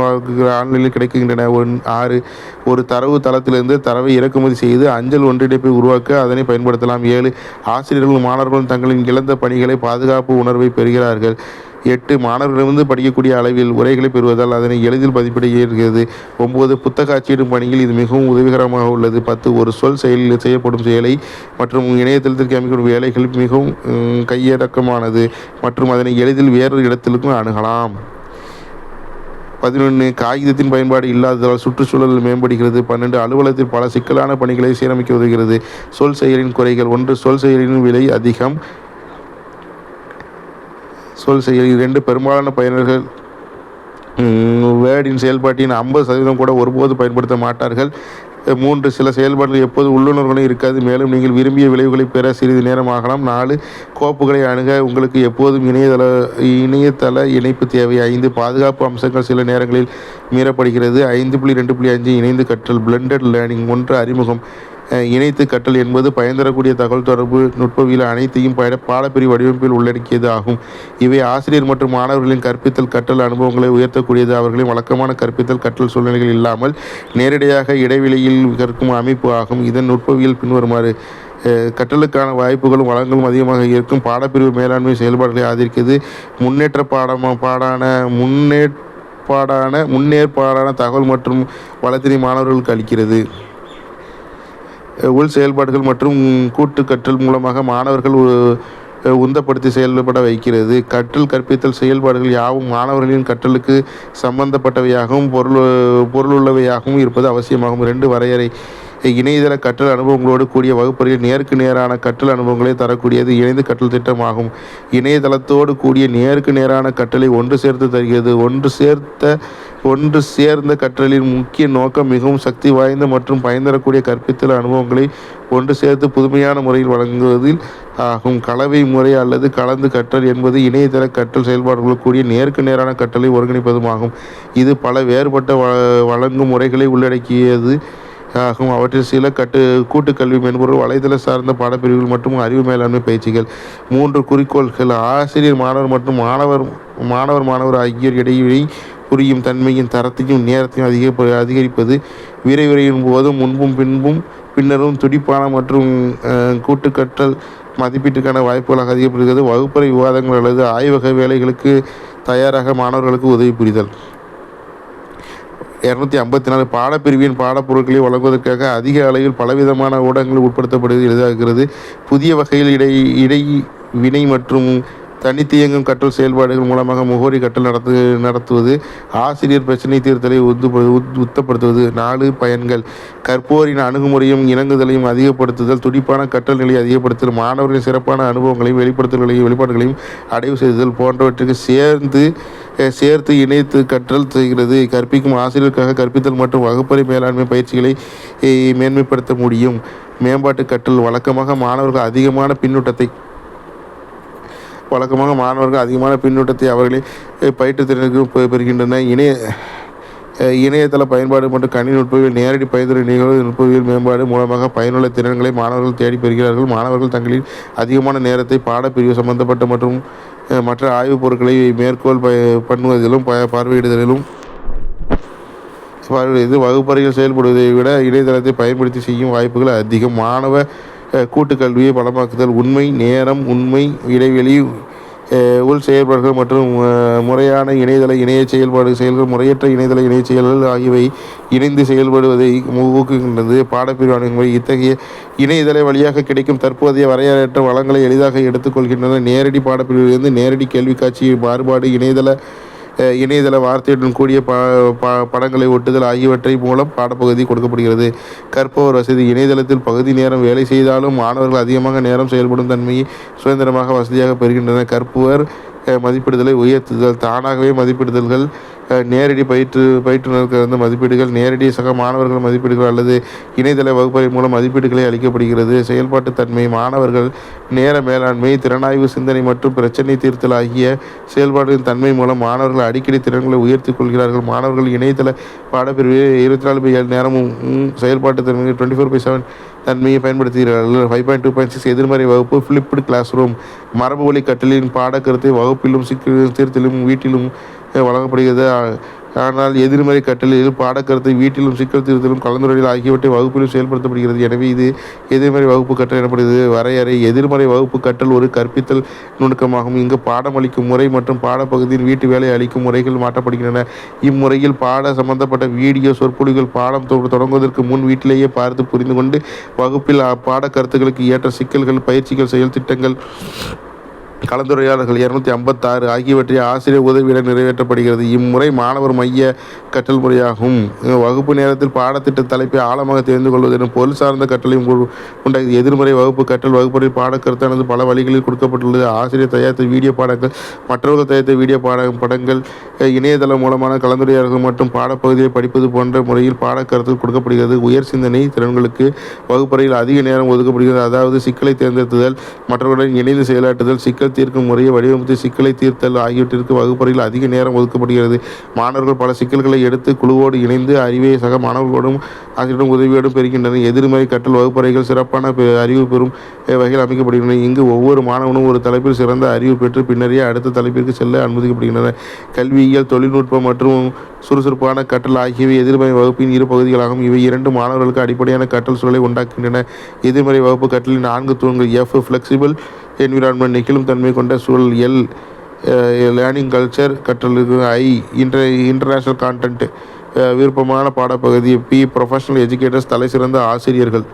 ஆன்லைனில் கிடைக்கின்றன. 6 ஒரு தரவு தளத்திலிருந்து தரவை இறக்குமதி செய்து அஞ்சல் ஒன்றிணைப்பை உருவாக்க அதனை பயன்படுத்தலாம். 7. ஆசிரியர்களும் மாணவர்களும் தங்களின் இழந்த பணிகளை பாதுகாப்பு உணர்வை பெறுகிறார்கள். 8. மாணவர்களிடமிருந்து படிக்கக்கூடிய அளவில் உரைகளை பெறுவதால் அதனை எளிதில் மதிப்பீடு இருக்கிறது. 9. புத்தக அச்சிடும் பணியில் இது மிகவும் உதவிகரமாக உள்ளது. 10. ஒரு சொல் செயலில் செய்யப்படும் செயலை மற்றும் இணையதளத்திற்கு அமைக்கும் வேலைகள் மிகவும் கையடக்கமானது மற்றும் அதனை எளிதில் வேறு இடத்திற்கும் அணுகலாம். 11. காகிதத்தின் பயன்பாடு இல்லாததால் சுற்றுச்சூழல் மேம்படுகிறது. 12. அலுவலகத்தில் பல சிக்கலான பணிகளை சீரமைக்க உதவுகிறது. சொல் செயலின் குறைகள். 1. சொல் செயலின் விலை அதிகம். சொல் செயலி. 2. பெரும்பாலான பயனர்கள் வேர்டின் செயல்பாட்டின் 50% கூட ஒருபோது பயன்படுத்த மாட்டார்கள். 3. சில செயல்பாடுகள் எப்போது உள்ளுணர்வுகளும் இருக்காது, மேலும் நீங்கள் விரும்பிய விளைவுகளை பெற சிறிது நேரம் ஆகலாம். 4. கோப்புகளை அணுக உங்களுக்கு எப்போதும் இணையதள இணைப்பு தேவை. 5. பாதுகாப்பு அம்சங்கள் சில நேரங்களில் மீறப்படுகிறது. 5.2.5 இணைந்து கற்றல் பிளெண்டட் லேர்னிங். 1. அறிமுகம். இணைத்து கற்றல் என்பது பயன்தரக்கூடிய தகவல் தொடர்பு நுட்பவியல் அனைத்தையும் பாடப்பிரிவு வடிவமைப்பில் உள்ளடக்கியது ஆகும். இவை ஆசிரியர் மற்றும் மாணவர்களின் கற்பித்தல் கற்றல் அனுபவங்களை உயர்த்தக்கூடியது. அவர்களின் வழக்கமான கற்பித்தல் கற்றல் சூழ்நிலைகள் இல்லாமல் நேரடியாக இடைவெளியில் கற்கும் அமைப்பு ஆகும். இதன் நுட்பவியல் பின்வருமாறு. கற்றலுக்கான வாய்ப்புகளும் வளங்களும் அதிகமாக இருக்கும். பாடப்பிரிவு மேலாண்மை செயல்பாடுகளை ஆதரிக்கிறது. முன்னேற்பாடான தகவல் மற்றும் வளத்தினை மாணவர்களுக்கு அளிக்கிறது. உள் செயல்பாடுகள் மற்றும் கூட்டு கற்றல் மூலமாக மாணவர்கள் உந்தப்படுத்தி செயல்பட வைக்கிறது. கற்றல் கற்பித்தல் செயல்பாடுகள் யாவும் மாணவர்களின் கற்றலுக்கு சம்பந்தப்பட்டவையாகவும் பொருளுள்ளவையாகவும் இருப்பது அவசியமாகும். 2. வரையறை. இணையதள கற்றல் அனுபவங்களோடு கூடிய வகுப்பறையில் நேருக்கு நேரான கற்றல் அனுபவங்களை தரக்கூடியது இணைந்து கற்றல் திட்டமாகும். இணையதளத்தோடு கூடிய நேருக்கு நேரான கற்றலை ஒன்று சேர்த்து தருகிறது. ஒன்று சேர்ந்த கற்றலின் முக்கிய நோக்கம் மிகவும் சக்தி வாய்ந்த மற்றும் பயன்தரக்கூடிய கற்பித்தல் அனுபவங்களை ஒன்று சேர்த்து புதுமையான முறையில் வழங்குவதில் ஆகும். கலவை முறை அல்லது கலந்து கற்றல் என்பது இணையதள கற்றல் செயல்பாடுகளுக்கு கூடிய நேருக்கு நேரான கற்றலை ஒருங்கிணைப்பதும் ஆகும். இது பல வேறுபட்ட வழங்கும் முறைகளை உள்ளடக்கியது ஆகும். அவற்றில் சில கூட்டுக்கல்வி மென்பொருள், வலைதள சார்ந்த பாடப்பிரிவுகள் மற்றும் அறிவு மேலாண்மை பயிற்சிகள். 3. குறிக்கோள்கள். ஆசிரியர் மாணவர் மற்றும் மாணவர் ஆகியோர் இடைவெளி புரியும் தன்மையின் தரத்தையும் நேரத்தையும் அதிகரிப்பது. விரைவுரையின் போதும் பின்னரும் துடிப்பான மற்றும் கூட்டுக்கற்றல் மதிப்பீட்டுக்கான வாய்ப்புகளாக அதிகப்படுகிறது. வகுப்பறை விவாதங்கள் அல்லது ஆய்வக வேலைகளுக்கு தயாராக மாணவர்களுக்கு உதவி புரிதல். 254. பாடப்பிரிவின் பாடப்பொருட்களை வழங்குவதற்காக அதிக அளவில் பலவிதமான ஊடகங்கள் உட்படுத்தப்படுவது எளிதாகிறது. புதிய வகையில் இடைவினை மற்றும் தனித்தியங்கும் கற்றல் செயல்பாடுகள் மூலமாக முகவரி கற்றல் நடத்துவது. ஆசிரியர் பிரச்சினை தீர்த்தலை உத்தப்படுத்துவது. 4. பயன்கள். கற்போரின் அணுகுமுறையும் இணங்குதலையும் அதிகப்படுத்துதல், துடிப்பான கற்றல் நிலையை அதிகப்படுத்துதல், மாணவர்களின் சிறப்பான அனுபவங்களையும் வெளிப்பாடுகளையும் அடைவு செய்தல் போன்றவற்றுக்கு சேர்த்து இணைத்து கற்றல் செய்கிறது. கற்பிக்கும் ஆசிரியருக்காக கற்பித்தல் மற்றும் வகுப்பறை மேலாண்மை பயிற்சிகளை மேன்மைப்படுத்த முடியும். மேம்பாட்டு கற்றல். வழக்கமாக மாணவர்கள் அதிகமான பின்னூட்டத்தை அவர்களே பயிற்றுத்திறனுக்கு பெறுகின்றன. இணையதள பயன்பாடு மற்றும் கணினி நுட்பவியல் நேரடி பயிற்சி நிகழ்வு நுட்பவியல் மேம்பாடு மூலமாக பயனுள்ள திறன்களை மாணவர்கள் தேடி பெறுகிறார்கள். மாணவர்கள் தங்களின் அதிகமான நேரத்தை பாடப்பிரிவு சம்பந்தப்பட்ட மற்றும் மற்ற ஆய்வுப் பொருட்களை மேற்கோள் பண்ணுவதிலும் பார்வையிடுதலிலும் வகுப்பறையில் செயல்படுவதை விட இணையதளத்தை பயன்படுத்தி செய்யும் வாய்ப்புகள் அதிகம். மாணவ கூட்டுக்கல்வியை பலமாக்குதல். உண்மை நேரம், இடைவெளி, உள் செயல்பாடுகள் மற்றும் முறையான இணைய செயல்கள், முறையற்ற இணையதள இணைய செயல்கள் ஆகியவை இணைந்து செயல்படுவதை ஊக்குகின்றது. பாடப்பிரிவு அணுகுமுறை. இத்தகைய இணையதள வழியாக கிடைக்கும் தற்போதைய வரையறையற்ற வளங்களை எளிதாக எடுத்துக்கொள்கின்றன. நேரடி பாடப்பிரிவிலிருந்து நேரடி கேள்வி காட்சி மாறுபாடு, இணையதள வார்த்தையுடன் கூடிய படங்களை ஒட்டுதல் ஆகியவற்றை மூலம் பாடப்பகுதி கொடுக்கப்படுகிறது. கற்பவர் வசதி. இணையதளத்தில் பகுதி நேரம் வேலை செய்தாலும் மாணவர்கள் அதிகமாக நேரம் செயல்படும் தன்மையை சுதந்திரமாக வசதியாக பெறுகின்றனர். கற்பவர் மதிப்பிடுதலை உயர்த்துதல். தானாகவே மதிப்பிடுதல்கள். நேரடி பயிற்றுனருக்கு மதிப்பீடுகள், நேரடி சக மாணவர்கள் மதிப்பீடுகள் அல்லது இணையதள வகுப்பறை மூலம் மதிப்பீடுகளை அளிக்கப்படுகிறது. செயல்பாட்டு தன்மை. மாணவர்கள் நேர மேலாண்மை, திறனாய்வு, சிந்தனை மற்றும் பிரச்சனை தீர்த்தல் ஆகிய செயல்பாடுகளின் தன்மை மூலம் மாணவர்கள் அடிக்கடி திறன்களை உயர்த்திக் கொள்கிறார்கள். மாணவர்கள் இணையதள பாடப்பிரிவில் 24/7 நேரமும் செயல்பாட்டு தன்மை 24/7 தன்மையை பயன்படுத்துகிறார்கள். 5.2.6 எதிர்மறை வகுப்பு. ஃபிளிப்டு கிளாஸ் ரூம். மரபு வழி கற்றலின் பாடக்கருத்தை வகுப்பிலும் தீர்த்தலும் வீட்டிலும் வழங்கப்படுகிறது. ஆனால் எதிர்மறை கற்றலில் பாடக்கருத்தை வீட்டிலும் சிக்கல் தீர்த்தலும் கலந்துரையாடல் ஆகியவற்றை வகுப்பிலும் செயல்படுத்தப்படுகிறது. எனவே இது எதிர்மறை வகுப்பு கற்றல் எனப்படுகிறது. வரையறை: எதிர்மறை வகுப்பு கற்றல் ஒரு கற்பித்தல் நுணுக்கமாகும். இங்கு பாடம் அளிக்கும் முறை மற்றும் பாடப்பகுதியின் வீட்டு வேலை அளிக்கும் முறைகள் மாற்றப்படுகின்றன. இம்முறையில் பாட சம்பந்தப்பட்ட வீடியோ சொற்பொழிவுகள் பாடம் தொடங்குவதற்கு முன் வீட்டிலேயே பார்த்து புரிந்து கொண்டு வகுப்பில் பாட கருத்துக்களுக்கு ஏற்ற சிக்கல்கள், பயிற்சிகள், செயல் திட்டங்கள், கலந்துரையாடல்கள் 256 ஆகியவற்றை ஆசிரியர் உதவியுடன் நிறைவேற்றப்படுகிறது. இம்முறை மாணவர் மைய கற்றல் முறையாகும். வகுப்பு நேரத்தில் பாடத்திட்ட தலைப்பை ஆழமாக தெரிந்து கொள்வதெனும் பொருள் சார்ந்த கற்றலையும் உண்டாகிறது. எதிர்மறை வகுப்பு கற்றல் வகுப்பறை பாடக்கருத்தானது பல வழிகளில் கொடுக்கப்பட்டுள்ளது. ஆசிரியர் தயாரித்த வீடியோ பாடங்கள், மற்றவர்கள் தயாரித்த வீடியோ படங்கள், இணையதளம் மூலமான கலந்துரையாடல்கள் மற்றும் பாடப்பகுதியை படிப்பது போன்ற முறையில் பாடக்கருத்தில் கொடுக்கப்படுகிறது. உயர் சிந்தனை திறன்களுக்கு வகுப்பறையில் அதிக நேரம் ஒதுக்கப்படுகிறது. அதாவது சிக்கலை தேர்ந்தெடுத்தல், மற்றவர்களுடன் இணைந்து செயலாற்றுதல், சிக்கல் தீர்க்கும் முறையை வடிவமைத்து சிக்கலை தீர்த்தல் ஆகியவற்றிற்கு வகுப்பறையில் அதிக நேரம் ஒதுக்கப்படுகிறது. மாணவர்கள் பல சிக்கல்களை எடுத்து குழுவோடு இணைந்து அறிவை சக மாணவர்களோடும் ஆசிரியரிடம் உதவியோடும் பெறுகின்றனர். எதிர்மறை கற்றல் வகுப்பறைகள் சிறப்பான அறிவு பெறும் வகையில் அமைக்கப்படுகின்றன. இங்கு ஒவ்வொரு மாணவனும் ஒரு தலைப்பில் சிறந்த அறிவு பெற்று பின்னரே அடுத்த தலைப்பிற்கு செல்ல அனுமதிக்கப்படுகின்றனர். கல்வியியல், தொழில்நுட்பம் மற்றும் சுறுசுறுப்பான கற்றல் ஆகியவை எதிர்மறை வகுப்பின் இரு பகுதிகளாகும். இவை இரண்டு மாணவர்களுக்கு அடிப்படையான கற்றல் சூழலை உண்டாக்குகின்றன. எதிர்மறை வகுப்பு கற்றலின் 4 தூண்கள்: ஃப்ளெக்சிபிள் என்விரான்மெண்ட் நெகிழும் தன்மை கொண்ட சூழல், லேர்னிங் கல்ச்சர் கற்றலுக்கு, இன்டர்நேஷ்னல் கான்டென்ட் விருப்பமான பாடப்பகுதி, ப்ரொஃபஷனல் எஜுகேட்டர்ஸ் தலை சிறந்த ஆசிரியர்கள்,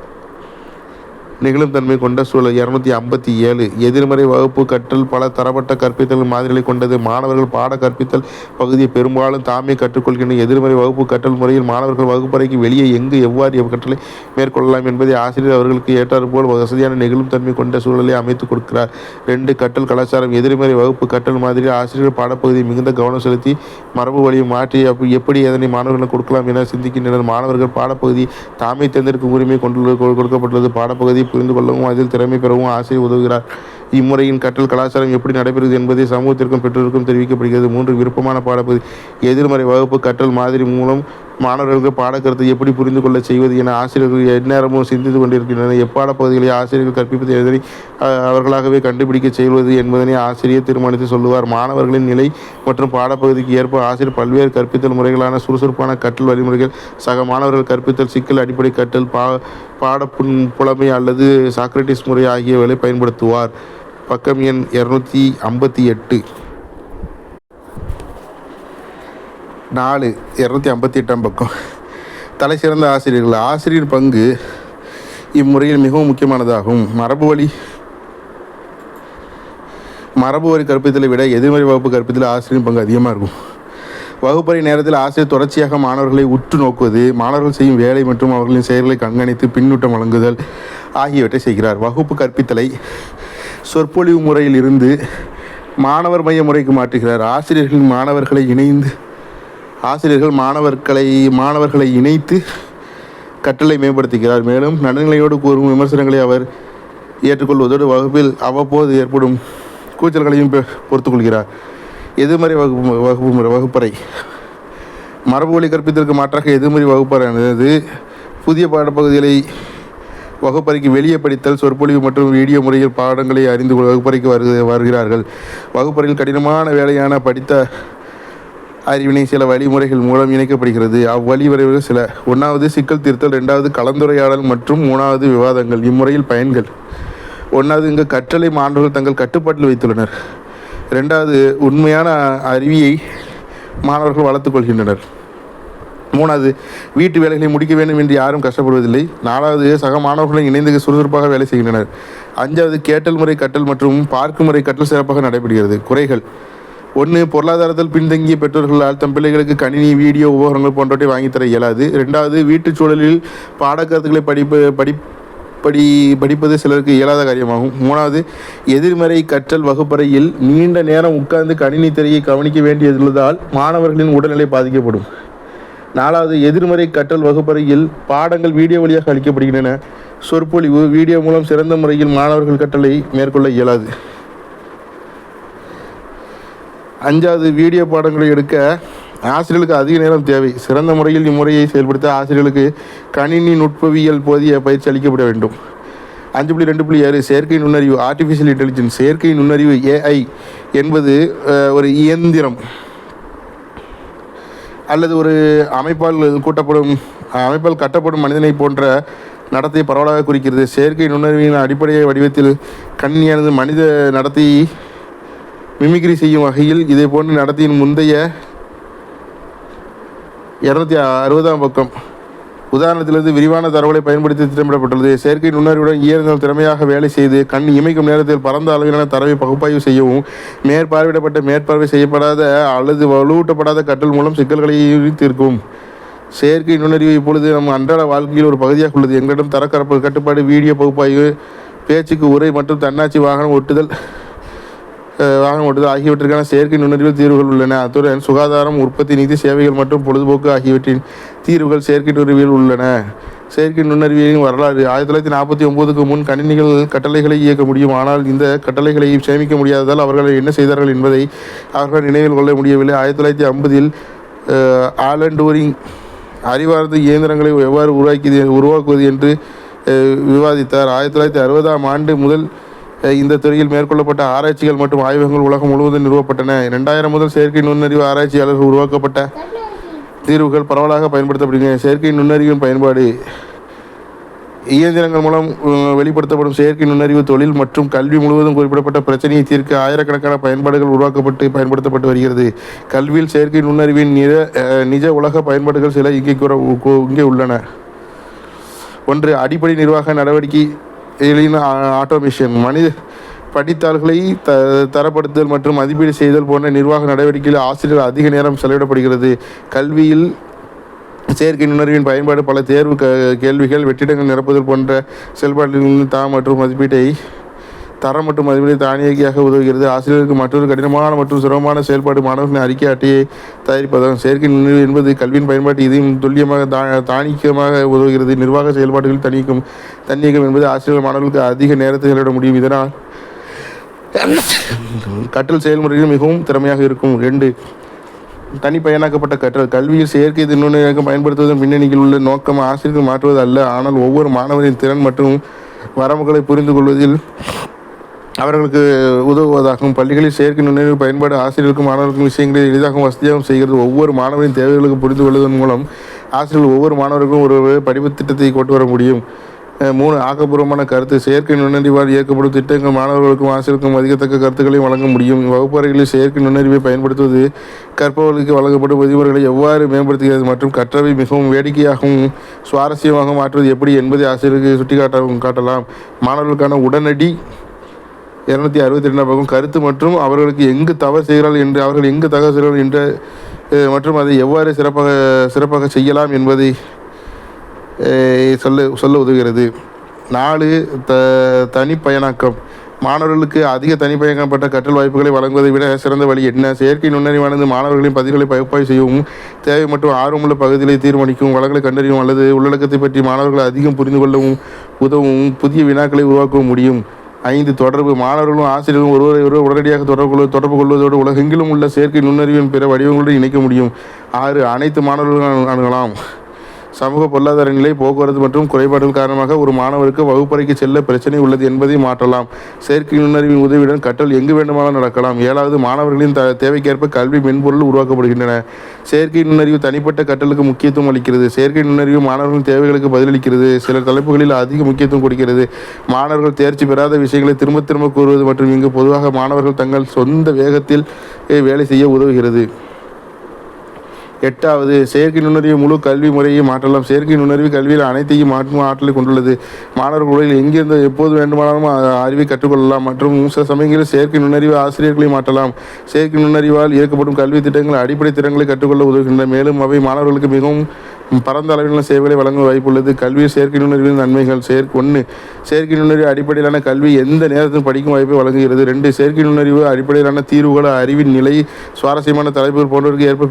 நெகிழும் தன்மை கொண்ட சூழல். 257 எதிர்மறை வகுப்பு கற்றல் பல தரப்பட்ட கற்பித்தல் மாதிரிகளை கொண்டது. மாணவர்கள் பாட கற்பித்தல் பகுதியை பெரும்பாலும் தாமே கற்றுக்கொள்கின்றனர். எதிர்மறை வகுப்பு கற்றல் முறையில் மாணவர்கள் வகுப்பறைக்கு வெளியே எங்கு எவ்வாறு கற்றலை மேற்கொள்ளலாம் என்பதை ஆசிரியர் அவர்களுக்கு ஏற்றாற்போல் வசதியான நெகிழும் தன்மை கொண்ட சூழலை அமைத்துக் கொடுக்கிறார். 2 கற்றல் கலாச்சாரம்: எதிர்மறை வகுப்பு கற்றல் மாதிரியில் ஆசிரியர் பாடப்பகுதியை மிகுந்த கவனம் செலுத்தி மரபு வழியை மாற்றி எப்படி அதனை மாணவர்களுக்கு கொடுக்கலாம் என சிந்திக்கின்றனர். மாணவர்கள் பாடப்பகுதி தாமே தேர்ந்தெடுக்கும் உரிமை கொடுக்கப்பட்டுள்ளது. பாடப்பகுதி புரிந்து கொள்ளவும் அதில் திறமை பெறவும் ஆசிரியர் உதவுகிறார். இம்முறையின் கற்றல் கலாச்சாரம் எப்படி நடைபெறுகிறது என்பதை சமூகத்திற்கும் பெற்றோருக்கும் தெரிவிக்கப்படுகிறது. 3 விருப்பமான பாடப்பகுதி: எதிர்மறை வகுப்பு கற்றல் மாதிரி மூலம் மாணவர்களுக்கு பாடக்கருத்தை எப்படி புரிந்து கொள்ள செய்வது என ஆசிரியர்கள் எந்நேரமும் சிந்தித்து கொண்டிருக்கின்றனர். எப்பாடப்பகுதிகளை ஆசிரியர்கள் கற்பிப்பது எதனை அவர்களாகவே கண்டுபிடிக்க செய்வது என்பதனை ஆசிரியர் தீர்மானித்து சொல்லுவார். மாணவர்களின் நிலை மற்றும் பாடப்பகுதிக்கு ஏற்ப ஆசிரியர் பல்வேறு கற்பித்தல் முறைகளான சுறுசுறுப்பான கற்றல் வழிமுறைகள், சக மாணவர்கள் கற்பித்தல், சிக்கல் அடிப்படை கற்றல், புலமை அல்லது சாக்ரட்டிஸ் முறை ஆகியவற்றை பயன்படுத்துவார். பக்கம் எண் 258. 258ஆம் பக்கம். தலை சிறந்த ஆசிரியர்கள். ஆசிரியர் பங்கு இம்முறையில் மிகவும் முக்கியமானதாகும். மரபு வழி கற்பித்தலை விட எதிர்மறை வகுப்பு கற்பித்தல் ஆசிரியர் பங்கு அதிகமாக இருக்கும். வகுப்பறை நேரத்தில் ஆசிரியர் தொடர்ச்சியாக மாணவர்களை உற்று நோக்குவது, மாணவர்கள் செய்யும் வேலை மற்றும் அவர்களின் செயல்களை கண்காணித்து பின்னூட்டம் வழங்குதல் ஆகியவற்றை செய்கிறார். வகுப்பு கற்பித்தலை சொற்பொழிவு முறையில் இருந்து மாணவர் மைய முறைக்கு மாற்றுகிறார். ஆசிரியர்கள் மாணவர்களை இணைத்து கற்றலை மேம்படுத்துகிறார். மேலும் நடுநிலையோடு கூறும் விமர்சனங்களை அவர் ஏற்றுக்கொள்வதோடு வகுப்பில் அவ்வப்போது ஏற்படும் கூச்சல்களையும் பொறுத்துக்கொள்கிறார். எதிர்மறை வகுப்பறை. மரபு வழி கற்பித்தலுக்கு மாற்றாக எதிர்மறை வகுப்பறையானது புதிய பாடப்பகுதிகளை வகுப்பறைக்கு வெளியே படித்தல், சொற்பொழிவு மற்றும் வீடியோ முறையில் பாடங்களை அறிந்து வகுப்பறைக்கு வருகிறார்கள். வகுப்பறையில் கடினமான வேலையான படித்த அறிவினை சில வழிமுறைகள் மூலம் இணைக்கப்படுகிறது. அவ்வழிமுறைகள் சில: 1வது சிக்கல் தீர்த்தல், 2வது கலந்துரையாடல் மற்றும் 3வது விவாதங்கள். இம்முறையில் பயன்கள்: 1வது இங்கு கற்றலை மாணவர்கள் தங்கள் கட்டுப்பாட்டில் வைத்துள்ளனர். 2வது உண்மையான அறிவியை மாணவர்கள் வளர்த்துக் கொள்கின்றனர். 3வது வீட்டு வேலைகளை முடிக்க வேண்டும் என்று யாரும் கஷ்டப்படுவதில்லை. 4வது சக மாணவர்களுடன் இணைந்து சுறுசுறுப்பாக வேலை செய்கின்றனர். 5வது கேட்டல் முறை கற்றல் மற்றும் பார்க்கும் முறை கற்றல் சிறப்பாக நடைபெறுகிறது. குறைகள்: 1. பொருளாதாரத்தில் பின்தங்கிய பெற்றோர்களால் தம் பிள்ளைகளுக்கு கணினி, வீடியோ உபகரணங்கள் போன்றவற்றை வாங்கித்தர இயலாது. 2வது வீட்டுச் சூழலில் பாடக்கருத்துக்களை படிப்பது சிலருக்கு இயலாத காரியமாகும். 3வது எதிர்மறை கற்றல் வகுப்பறையில் நீண்ட நேரம் உட்கார்ந்து கணினி திரையை கவனிக்க வேண்டியதுள்ளதால் மாணவர்களின் உடல்நிலை பாதிக்கப்படும். 4வது எதிர்மறை கற்றல் வகுப்பறையில் பாடங்கள் வீடியோ வழியாக அளிக்கப்படுகின்றன. சொற்பொழிவு வீடியோ மூலம் சிறந்த முறையில் மாணவர்கள் கற்றலை மேற்கொள்ள இயலாது. 5வது வீடியோ பாடங்களை எடுக்க ஆசிரியர்களுக்கு அதிக நேரம் தேவை. சிறந்த முறையில் இம்முறையை செயல்படுத்த ஆசிரியர்களுக்கு கணினி நுட்பவியல் போதிய பயிற்சி அளிக்கப்பட வேண்டும். 5.2.6 செயற்கை நுண்ணறிவு, ஆர்டிஃபிஷியல் இன்டெலிஜென்ஸ். செயற்கை நுண்ணறிவு AI என்பது ஒரு இயந்திரம் அல்லது ஒரு அமைப்பால் கட்டப்படும் மனிதனை போன்ற நடத்தை பரவலாக குறிக்கிறது. செயற்கை நுண்ணறிவின் அடிப்படை வடிவத்தில் கணினியானது மனித நடத்தையை மிமிக்ரி செய்யும் வகையில் இதே போன்ற நடத்தையின் முந்தைய 260 பக்கம் உதாரணத்திலிருந்து விரிவான தரவுகளை பயன்படுத்தி திட்டமிடப்பட்டுள்ளது. செயற்கை நுண்ணறிவுடன் இயந்திரம் திறமையாக வேலை செய்து கண் இமைக்கும் நேரத்தில் பரந்த அளவிலான தரவை பகுப்பாய்வு செய்யவும், மேற்பார்வை செய்யப்படாத அல்லது வலுவூட்டப்படாத கற்றல் மூலம் சிக்கல்களை தீர்க்கும். செயற்கை நுண்ணறிவு இப்பொழுது நம் அன்றாட வாழ்க்கையில் ஒரு பகுதியாக உள்ளது. எங்களிடம் தரக்கரப்பு கட்டுப்பாடு, வீடியோ பகுப்பாய்வு, பேச்சுக்கு உரை மற்றும் தன்னாட்சி வாகனம் ஓட்டுதல் ஆகியவற்றிற்கான செயற்கை நுண்ணறிவு தீர்வுகள் உள்ளன. அத்துடன் சுகாதாரம், உற்பத்தி, நிதி, சேவைகள் மற்றும் பொழுதுபோக்கு ஆகியவற்றின் தீர்வுகள் செயற்கை நுண்ணறிவில் உள்ளன. செயற்கை நுண்ணறிவின் வரலாறு 1949க்கு முன் கணினிகள் கட்டளைகளை இயக்க முடியும். ஆனால் இந்த கட்டளைகளை சேமிக்க முடியாததால் அவர்கள் என்ன செய்தார்கள் என்பதை அவர்கள் நினைவில் கொள்ள முடியவில்லை. 1950இல் ஆலன் டூரிங் அறிவார்ந்த இயந்திரங்களை எவ்வாறு உருவாக்குவது என்று விவாதித்தார். 1960ஆம் ஆண்டு முதல் இந்த துறையில் மேற்கொள்ளப்பட்ட ஆராய்ச்சிகள் மற்றும் ஆய்வகங்கள் உலகம் முழுவதும் நிறுவப்பட்டன. 2000 முதல் செயற்கை நுண்ணறிவு ஆராய்ச்சியாளர்கள் உருவாக்கப்பட்ட தீர்வுகள் பரவலாக பயன்படுத்தப்படுகின்றன. செயற்கை நுண்ணறிவின் பயன்பாடு இயந்திரங்கள் மூலம் வெளிப்படுத்தப்படும் செயற்கை நுண்ணறிவு தொழில் மற்றும் கல்வி முழுவதும் குறிப்பிடப்பட்ட பிரச்சனையை தீர்க்க ஆயிரக்கணக்கான பயன்பாடுகள் பயன்படுத்தப்பட்டு வருகிறது. கல்வியில் செயற்கை நுண்ணறிவின் நிஜ உலக பயன்பாடுகள் சில இங்கே உள்ளன. 1. அடிப்படை நிர்வாக நடவடிக்கை ஆட்டோமேஷன். மனித படித்தாள்களை தரப்படுத்துதல் மற்றும் மதிப்பீடு செய்தல் போன்ற நிர்வாக நடவடிக்கைகளில் ஆசிரியர்கள் அதிக நேரம் செலவிடப்படுகிறது. கல்வியில் செயற்கை நுண்ணறிவின் பயன்பாடு பல தேர்வு கேள்விகள், வெற்றிடங்கள் நிரப்புதல் போன்ற செயல்பாடுகளில் தரம் மற்றும் மதிப்பீட்டை தானியங்கியாக உதவுகிறது. ஆசிரியர்களுக்கு மற்றொரு கடினமான மற்றும் சிரமமான செயல்பாடு மாணவர்களின் அறிக்கை அட்டையை தயாரிப்பதாகும். செயற்கை நுண்ணறிவு என்பது கல்வியின் பயன்பாட்டு இதையும் துல்லியமாக தானியக்கமாக உதவுகிறது. நிர்வாக செயல்பாடுகளில் தன்னியக்கம் என்பது ஆசிரியர்கள் மாணவர்களுக்கு அதிக நேரத்தை செலவிட முடியும். இதனால் கற்றல் செயல்முறைகள் மிகவும் திறமையாக இருக்கும். 2. தனிப்பயனாக்கப்பட்ட கற்றல். கல்வியில் செயற்கை நுண்ணறிவை பயன்படுத்துவதன் பின்னணியில் உள்ள நோக்கம் ஆசிரியர்கள் மாற்றுவது அல்ல, ஆனால் ஒவ்வொரு மாணவரின் திறன் மற்றும் வரம்புகளை புரிந்து கொள்வதில் அவர்களுக்கு உதவுவதாகும். பள்ளிகளில் செயற்கை நுண்ணறிவு பயன்பாடு ஆசிரியர்களுக்கும் மாணவர்களுக்கும் விஷயங்களை எளிதாகவும் வசதியாகவும் செய்கிறது. ஒவ்வொரு மாணவரின் தேவைகளுக்கு புரிந்து கொள்வதன் மூலம் ஆசிரியர்கள் ஒவ்வொரு மாணவருக்கும் ஒரு படிப்பு திட்டத்தை கொண்டு வர முடியும். 3. ஆக்கப்பூர்வமான கருத்து. செயற்கை நுண்ணறிவால் இயக்கப்படும் திட்டங்கள் மாணவர்களுக்கும் ஆசிரியருக்கும் மதிக்கத்தக்க கருத்துக்களை வழங்க முடியும். வகுப்பறைகளில் செயற்கை நுண்ணறிவை பயன்படுத்துவது கற்பவர்களுக்கு வழங்கப்படும் விதிமுறைகளை எவ்வாறு மேம்படுத்துகிறது மற்றும் கற்றவை மிகவும் வேடிக்கையாகவும் சுவாரஸ்யமாக மாற்றுவது எப்படி என்பதை ஆசிரியருக்கு காட்டலாம். மாணவர்களுக்கான உடனடி 262 பக்கம் கருத்து மற்றும் அவர்கள் எங்கு தவறு செய்கிறார்கள் என்று மற்றும் அதை எவ்வாறு சிறப்பாக செய்யலாம் என்பதை சொல்ல உதவுகிறது. 4. தனிப்பயனாக்கம். மாணவர்களுக்கு அதிக தனிப்பயனாக்கப்பட்ட கற்றல் வாய்ப்புகளை வழங்குவதை விட சிறந்த வழி என்ன? செயற்கை நுண்ணறிவானது மாணவர்களின் பதில்களை பகுப்பாய்வு செய்யவும், தேவை மற்றும் ஆர்வமுள்ள பகுதிகளை தீர்மானிக்கவும், வளங்களை கண்டறியவும் அல்லது உள்ளடக்கத்தை பற்றி மாணவர்களை அதிகம் புரிந்து கொள்ளவும் உதவும் புதிய வினாக்களை உருவாக்கவும் முடியும். 5. தொடர்பு. மாணவர்களும் ஆசிரியர்களும் ஒருவரை உடனடியாக தொடர்பு கொள்வதோடு உலகெங்கிலும் உள்ள செயற்கை நுண்ணறிவின் பிற வடிவங்களுடன் இணைக்க முடியும். 6. அனைத்து மாணவர்களும் அணுகலாம். சமூக பொருளாதார நிலை, போக்குவரத்து மற்றும் குறைபாடுகள் காரணமாக ஒரு மாணவருக்கு வகுப்பறைக்கு செல்ல பிரச்சனை உள்ளது என்பதை மாற்றலாம். செயற்கை நுண்ணறிவின் உதவியுடன் கற்றல் எங்கு வேண்டுமானாலும் நடக்கலாம். 7. மாணவர்களின் தேவைக்கேற்ப கல்வி மென்பொருள் உருவாக்கப்படுகின்றன. செயற்கை நுண்ணறிவு தனிப்பட்ட கற்றலுக்கு முக்கியத்துவம் அளிக்கிறது. செயற்கை நுண்ணறிவு மாணவர்களின் தேவைகளுக்கு பதிலளிக்கிறது. சில தலைப்புகளில் அதிக முக்கியத்துவம் கொடுக்கிறது. மாணவர்கள் தேர்ச்சி பெறாத விஷயங்களை திரும்ப கூறுவது மற்றும் இங்கு பொதுவாக மாணவர்கள் தங்கள் சொந்த வேகத்தில் வேலை செய்ய உதவுகிறது. 8. செயற்கை நுண்ணறிவு முழு கல்வி முறையை மாற்றலாம். செயற்கை நுண்ணறிவு கல்வியில் அனைத்தையும் மாற்றும் ஆற்றலை கொண்டுள்ளது. மாணவர்கள் உலகில் எங்கிருந்து எப்போது வேண்டுமானாலும் அறிவை கற்றுக்கொள்ளலாம் மற்றும் சில சமயங்களில் செயற்கை நுண்ணறிவு ஆசிரியர்களை மாற்றலாம். செயற்கை நுண்ணறிவால் இயக்கப்படும் கல்வி திட்டங்கள் அடிப்படை திறன்களை கற்றுக்கொள்ள உதவுகின்றன, மேலும் அவை மாணவர்களுக்கு மிகவும் பரந்த அளவிலான சேவைகளை வழங்க வாய்ப்புள்ளது. கல்வியில் செயற்கை நுண்ணறிவின் நன்மைகள். 1. செயற்கை நுண்ணறிவு அடிப்படையிலான கல்வி எந்த நேரத்தில் படிக்கும் வாய்ப்பை வழங்குகிறது. 2. செயற்கை நுண்ணறிவு அடிப்படையிலான தீர்வுகள், அறிவின் நிலை, சுவாரஸ்யமான தலைப்புகள் போன்றவருக்கு ஏற்ப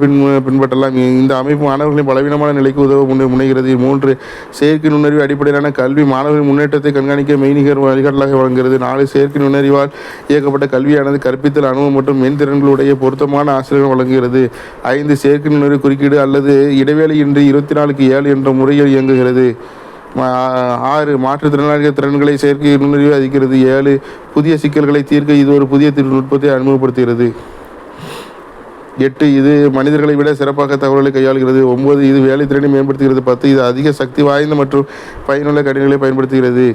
பின்பற்றலாம். இந்த அமைப்பு மாணவர்களின் பலவீனமான நிலைக்கு உதவ முனைகிறது. 3. செயற்கை நுண்ணறிவு அடிப்படையிலான கல்வி மாணவர்களின் முன்னேற்றத்தை கண்காணிக்க மெய்நிகர் வழிகாட்டலாக வழங்குகிறது. 4. செயற்கை நுண்ணறிவால் இயக்கப்பட்ட கல்வியானது கற்பித்தல் அனுபவம் மற்றும் மென்திறன்களுடைய பொருத்தமான ஆசிரியர்கள் வழங்குகிறது. 5. செயற்கை நுண்ணறிவு குறுக்கீடு அல்லது இடைவேளையின்றி 24/7 என்ற முறையில் இயங்குகிறது. 6. மாற்றுத்திறனாளிகள் திறன்களை செயற்கை நுண்ணறிவு அதிக்கிறது. 7. புதிய சிக்கல்களை தீர்க்க இது ஒரு புதிய நுட்பத்தை அறிமுகப்படுத்துகிறது. 8 இது மனிதர்களை விட சிறப்பாக தகவல்களை கையாளுகிறது. 9 இது வேலைத்திறனை மேம்படுத்துகிறது. 10 இது அதிக சக்தி வாய்ந்த மற்றும் பயனுள்ள கணினிகளை பயன்படுத்துகிறது.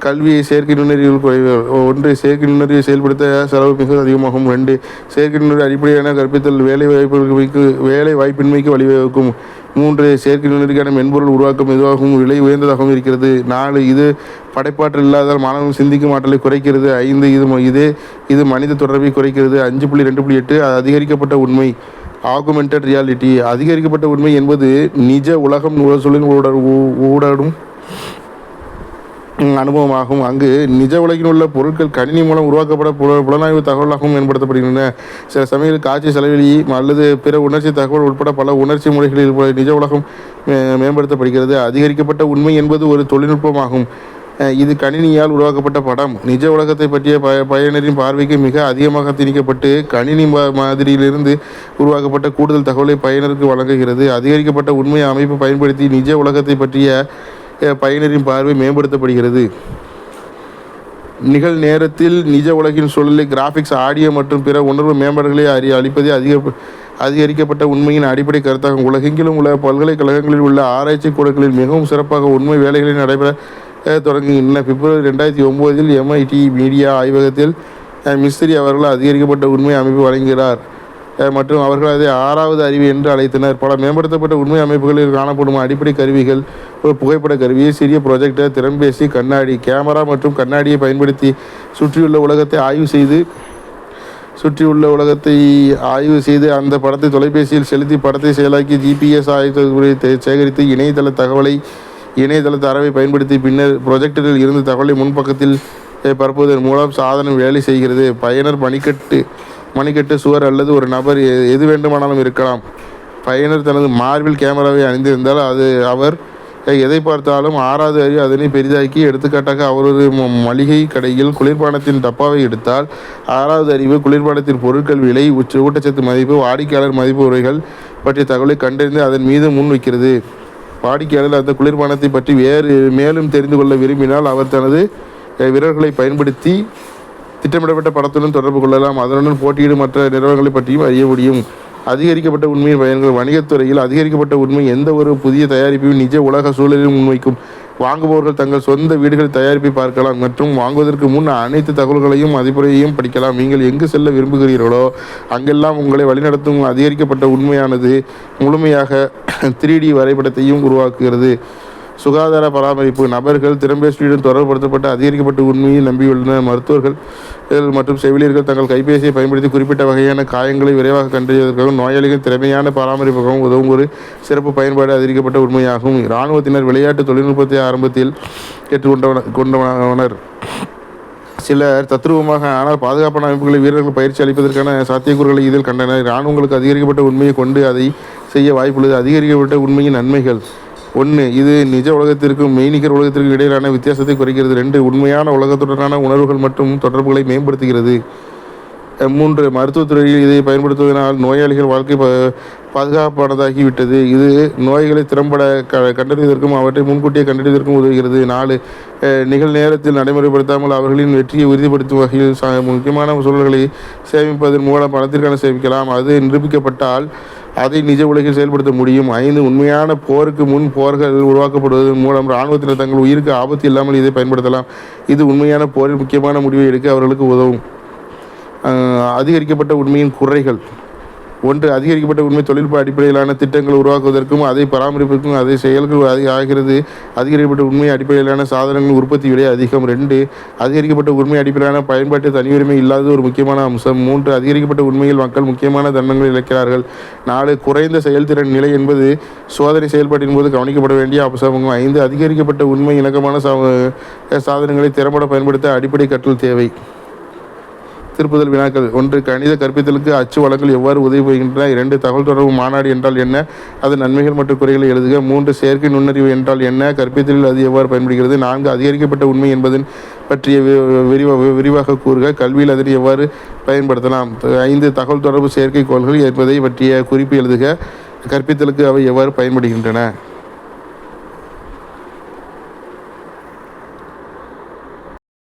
கல்வி செயற்கை நுண்ணறிவு குறைவு. 1 செயற்கை நுண்ணறிவை செயல்படுத்த செலவு மிக அதிகமாகும். 2 செயற்கை நுண்ணறிவு அடிப்படையான கற்பித்தல் வேலை வாய்ப்பின்மைக்கு வழிவகுக்கும். 3 செயற்கை நுண்ணறிவுக்கான மென்பொருள் உருவாக்கம் மெதுவாகவும் விலை உயர்ந்ததாகவும் இருக்கிறது. 4 இது படைப்பாற்றல் இல்லாதால் மாணவர்கள் சிந்திக்கும் ஆற்றலை குறைக்கிறது. 5 இது மனித தொடர்பை குறைக்கிறது. 5.2.8 அதிகரிக்கப்பட்ட உண்மை ஆகுமெண்டட் ரியாலிட்டி. அதிகரிக்கப்பட்ட உண்மை என்பது நிஜ உலகம் சூழலில் ஊடாடும் அனுபவமாகும். அங்கு நிஜ உலகில் உள்ள பொருட்கள் கணினி மூலம் உருவாக்கப்பட புலனாய்வு தகவலாகவும் மேம்படுத்தப்படுகின்றன. சில சமயங்களில் காட்சி செலவெளி அல்லது பிற உணர்ச்சி தகவல் உட்பட பல உணர்ச்சி முறைகளில் நிஜ உலகம் மேம்படுத்தப்படுகிறது. அதிகரிக்கப்பட்ட உண்மை என்பது ஒரு தொழில்நுட்பமாகும். இது கணினியால் உருவாக்கப்பட்ட படம் நிஜ உலகத்தை பற்றிய பயனரின் பார்வைக்கு மிக அதிகமாக திணிக்கப்பட்டு கணினி மாதிரியிலிருந்து உருவாக்கப்பட்ட கூடுதல் தகவலை பயனருக்கு வழங்குகிறது. அதிகரிக்கப்பட்ட உண்மை அமைப்பு பயன்படுத்தி நிஜ உலகத்தை பற்றிய பயனரின் பார்வை மேம்படுத்தப்படுகிறது. நிகழ்நேரத்தில் நிஜ உலகின் சூழலை கிராஃபிக்ஸ் ஆடியோ மற்றும் பிற உணர்வு மேம்பாடுகளை அளிப்பதே அதிகரிக்கப்பட்ட உண்மையின் அடிப்படை கருத்தாகும். உலகெங்கிலும் உள்ள பல்கலைக்கழகங்களில் உள்ள ஆராய்ச்சி கூடங்களில் மிகவும் சிறப்பாக உண்மை வேலைகளை நடைபெற தொடங்குகின்றன. பிப்ரவரி 2009 MIT மீடியா ஆய்வகத்தில் மிஸ்திரி அவர்கள் அதிகரிக்கப்பட்ட உண்மை அமைப்பு வழங்குகிறார் மற்றும் அவர்கள் அதை 6வது அறிவு என்று அழைத்தனர். பல மேம்படுத்தப்பட்ட உண்மை அமைப்புகளில் காணப்படும் அடிப்படை கருவிகள் ஒரு புகைப்பட கருவி, சிறிய ப்ரொஜெக்டர், திறன்பேசி, கண்ணாடி, கேமரா மற்றும் கண்ணாடியை பயன்படுத்தி சுற்றியுள்ள உலகத்தை ஆய்வு செய்து அந்த படத்தை தொலைபேசியில் செலுத்தி படத்தை செயலாக்கி GPS ஆய்வு சேகரித்து இணையதள தரவை பயன்படுத்தி பின்னர் ப்ரொஜெக்டரில் இருந்து தகவலை முன்பக்கத்தில் பரப்புவதன் மூலம் சாதனம் வேலை செய்கிறது. பயனர் மணிக்கட்டு சுவர் அல்லது ஒரு நபர் எது வேண்டுமானாலும் இருக்கலாம். பயனர் தனது மார்பில் கேமராவை அணிந்திருந்தால் அவர் எதை பார்த்தாலும் 6வது அறிவு அதனை பெரிதாக்கி, எடுத்துக்காட்டாக அவர் ஒரு மளிகை கடையில் குளிர்பானத்தின் டப்பாவை எடுத்தால் 6வது அறிவு குளிர்பானத்தின் பொருட்கள் விலை, ஊட்டச்சத்து மதிப்பு, வாடிக்கையாளர் மதிப்பு உரைகள் பற்றிய தகவலை கண்டறிந்து அதன் மீது முன் வைக்கிறது. வாடிக்கையாளர் அந்த குளிர்பானத்தை பற்றி மேலும் தெரிந்து கொள்ள விரும்பினால் அவர் தனது விரல்களை பயன்படுத்தி திட்டமிடப்பட்ட படத்துடன் தொடர்பு கொள்ளலாம். அதனுடன் போட்டியிடும் மற்ற நிறுவனங்களை பற்றியும் அறிய முடியும். அதிகரிக்கப்பட்ட உண்மையின் பயன்கள். வணிகத்துறையில் அதிகரிக்கப்பட்ட உண்மை எந்த ஒரு புதிய தயாரிப்பையும் நிஜ உலக சூழலில் முன்வைக்கும். வாங்குபவர்கள் தங்கள் சொந்த வீடுகளில் தயாரிப்பை பார்க்கலாம் மற்றும் வாங்குவதற்கு முன் அனைத்து தகவல்களையும் மதிப்புரையையும் படிக்கலாம். நீங்கள் எங்கு செல்ல விரும்புகிறீர்களோ அங்கெல்லாம் உங்களை வழிநடத்தும் அதிகரிக்கப்பட்ட உண்மையானது முழுமையாக 3D வரைபடத்தையும் உருவாக்குகிறது. சுகாதார பராமரிப்பு. நபர்கள் திறன்பேசியுடன் தொடர்புபடுத்தப்பட்ட அதிகரிக்கப்பட்ட உண்மையை நம்பியுள்ளனர். மருத்துவர்கள் மற்றும் செவிலியர்கள் தங்கள் கைபேசியை பயன்படுத்தி குறிப்பிட்ட வகையான காயங்களை விரைவாக கண்டறிவதற்காகவும் நோயாளிகள் திறமையான பராமரிப்புக்காகவும் உதவும் ஒரு சிறப்பு பயன்பாடு அதிகரிக்கப்பட்ட உண்மையாகும். இராணுவத்தினர் விளையாட்டு தொழில்நுட்பத்தை ஆரம்பத்தில் ஏற்றுக்கொண்டனர். சிலர் தத்ரூபமாக ஆனால் பாதுகாப்பான அமைப்புகளை வீரர்கள் பயிற்சி அளிப்பதற்கான சாத்தியக்கூறுகளை இதில் கண்டனர். இராணுவங்களுக்கு அதிகரிக்கப்பட்ட உண்மையை கொண்டு அதை செய்ய வாய்ப்புள்ளது. அதிகரிக்கப்பட்ட உண்மையின் நன்மைகள். 1 இது நிஜ உலகத்திற்கும் மெய்நிகர் உலகத்திற்கும் இடையிலான வித்தியாசத்தை குறைக்கிறது. 2 உண்மையான உலகத்துடனான உணர்வுகள் மற்றும் தொடர்புகளை மேம்படுத்துகிறது. 3 மருத்துவத்துறையில் இதை பயன்படுத்துவதனால் நோயாளிகள் வாழ்க்கை பாதுகாப்பானதாகிவிட்டது. இது நோய்களை திறம்பட கண்டறிவதற்கும் அவற்றை முன்கூட்டியே கண்டறிவதற்கும் உதவுகிறது. 4 நிகழ்நேரத்தில் நடைமுறைப்படுத்தாமல் அவர்களின் வெற்றியை உறுதிப்படுத்தும் வகையில் முக்கியமான சூழல்களை சேமிப்பதன் மூலம் பணத்திற்கான சேமிக்கலாம். அது நிரூபிக்கப்பட்டால் அதை நிஜ உலகில் செயல்படுத்த முடியும். 5 உண்மையான போருக்கு முன் போர்கள் உருவாக்கப்படுவதன் மூலம் இராணுவத்தினர் தங்கள் உயிருக்கு ஆபத்து இல்லாமல் இதை பயன்படுத்தலாம். இது உண்மையான போரில் முக்கியமான முடிவை எடுக்க அவர்களுக்கு உதவும். அதிகரிக்கப்பட்ட உண்மையின் குறைகள். 1 அதிகரிக்கப்பட்ட உண்மை தொழில்நுட்ப அடிப்படையிலான திட்டங்களை உருவாக்குவதற்கும் அதை பராமரிப்பதற்கும் அதை செயல்கள் ஆகிறது. அதிகரிக்கப்பட்ட உண்மை அடிப்படையிலான சாதனங்களின் உற்பத்தி விலை அதிகம். 2 அதிகரிக்கப்பட்ட உண்மை அடிப்படையிலான பயன்பாட்டு தனியுரிமை இல்லாத ஒரு முக்கியமான அம்சம். 3 அதிகரிக்கப்பட்ட உண்மையில் மக்கள் முக்கியமான தருணங்களை இழக்கிறார்கள். 4 குறைந்த செயல்திறன் நிலை என்பது சோதனை செயல்பாட்டின் போது கவனிக்கப்பட வேண்டிய அம்சமாகும். 5 அதிகரிக்கப்பட்ட உண்மை இணக்கமான சாதனங்களை திறம்பட பயன்படுத்த அடிப்படை கற்றல் தேவை. திருப்புதல் வினாக்கள். 1 கணித கற்பித்தலுக்கு அச்சு வளங்கள் எவ்வாறு உதவி புரிகின்றன? 2 தகவல் தொடர்பு மாநாடு என்றால் என்ன? அதன் நன்மைகள் மற்றும் குறைகளை எழுதுக. 3 செயற்கை நுண்ணறிவு என்றால் என்ன? கற்பித்தலில் அது எவ்வாறு பயன்படுகிறது? 4 அதிகரிக்கப்பட்ட உண்மை என்பதன் பற்றிய விரிவாக கூறுக. கல்வியில் அதனை எவ்வாறு பயன்படுத்தலாம்? 5 தகவல் தொடர்பு செயற்கைக்கோள்கள் என்பதை பற்றிய குறிப்பு எழுதுக. கற்பித்தலுக்கு அவை எவ்வாறு பயன்படுகின்றன?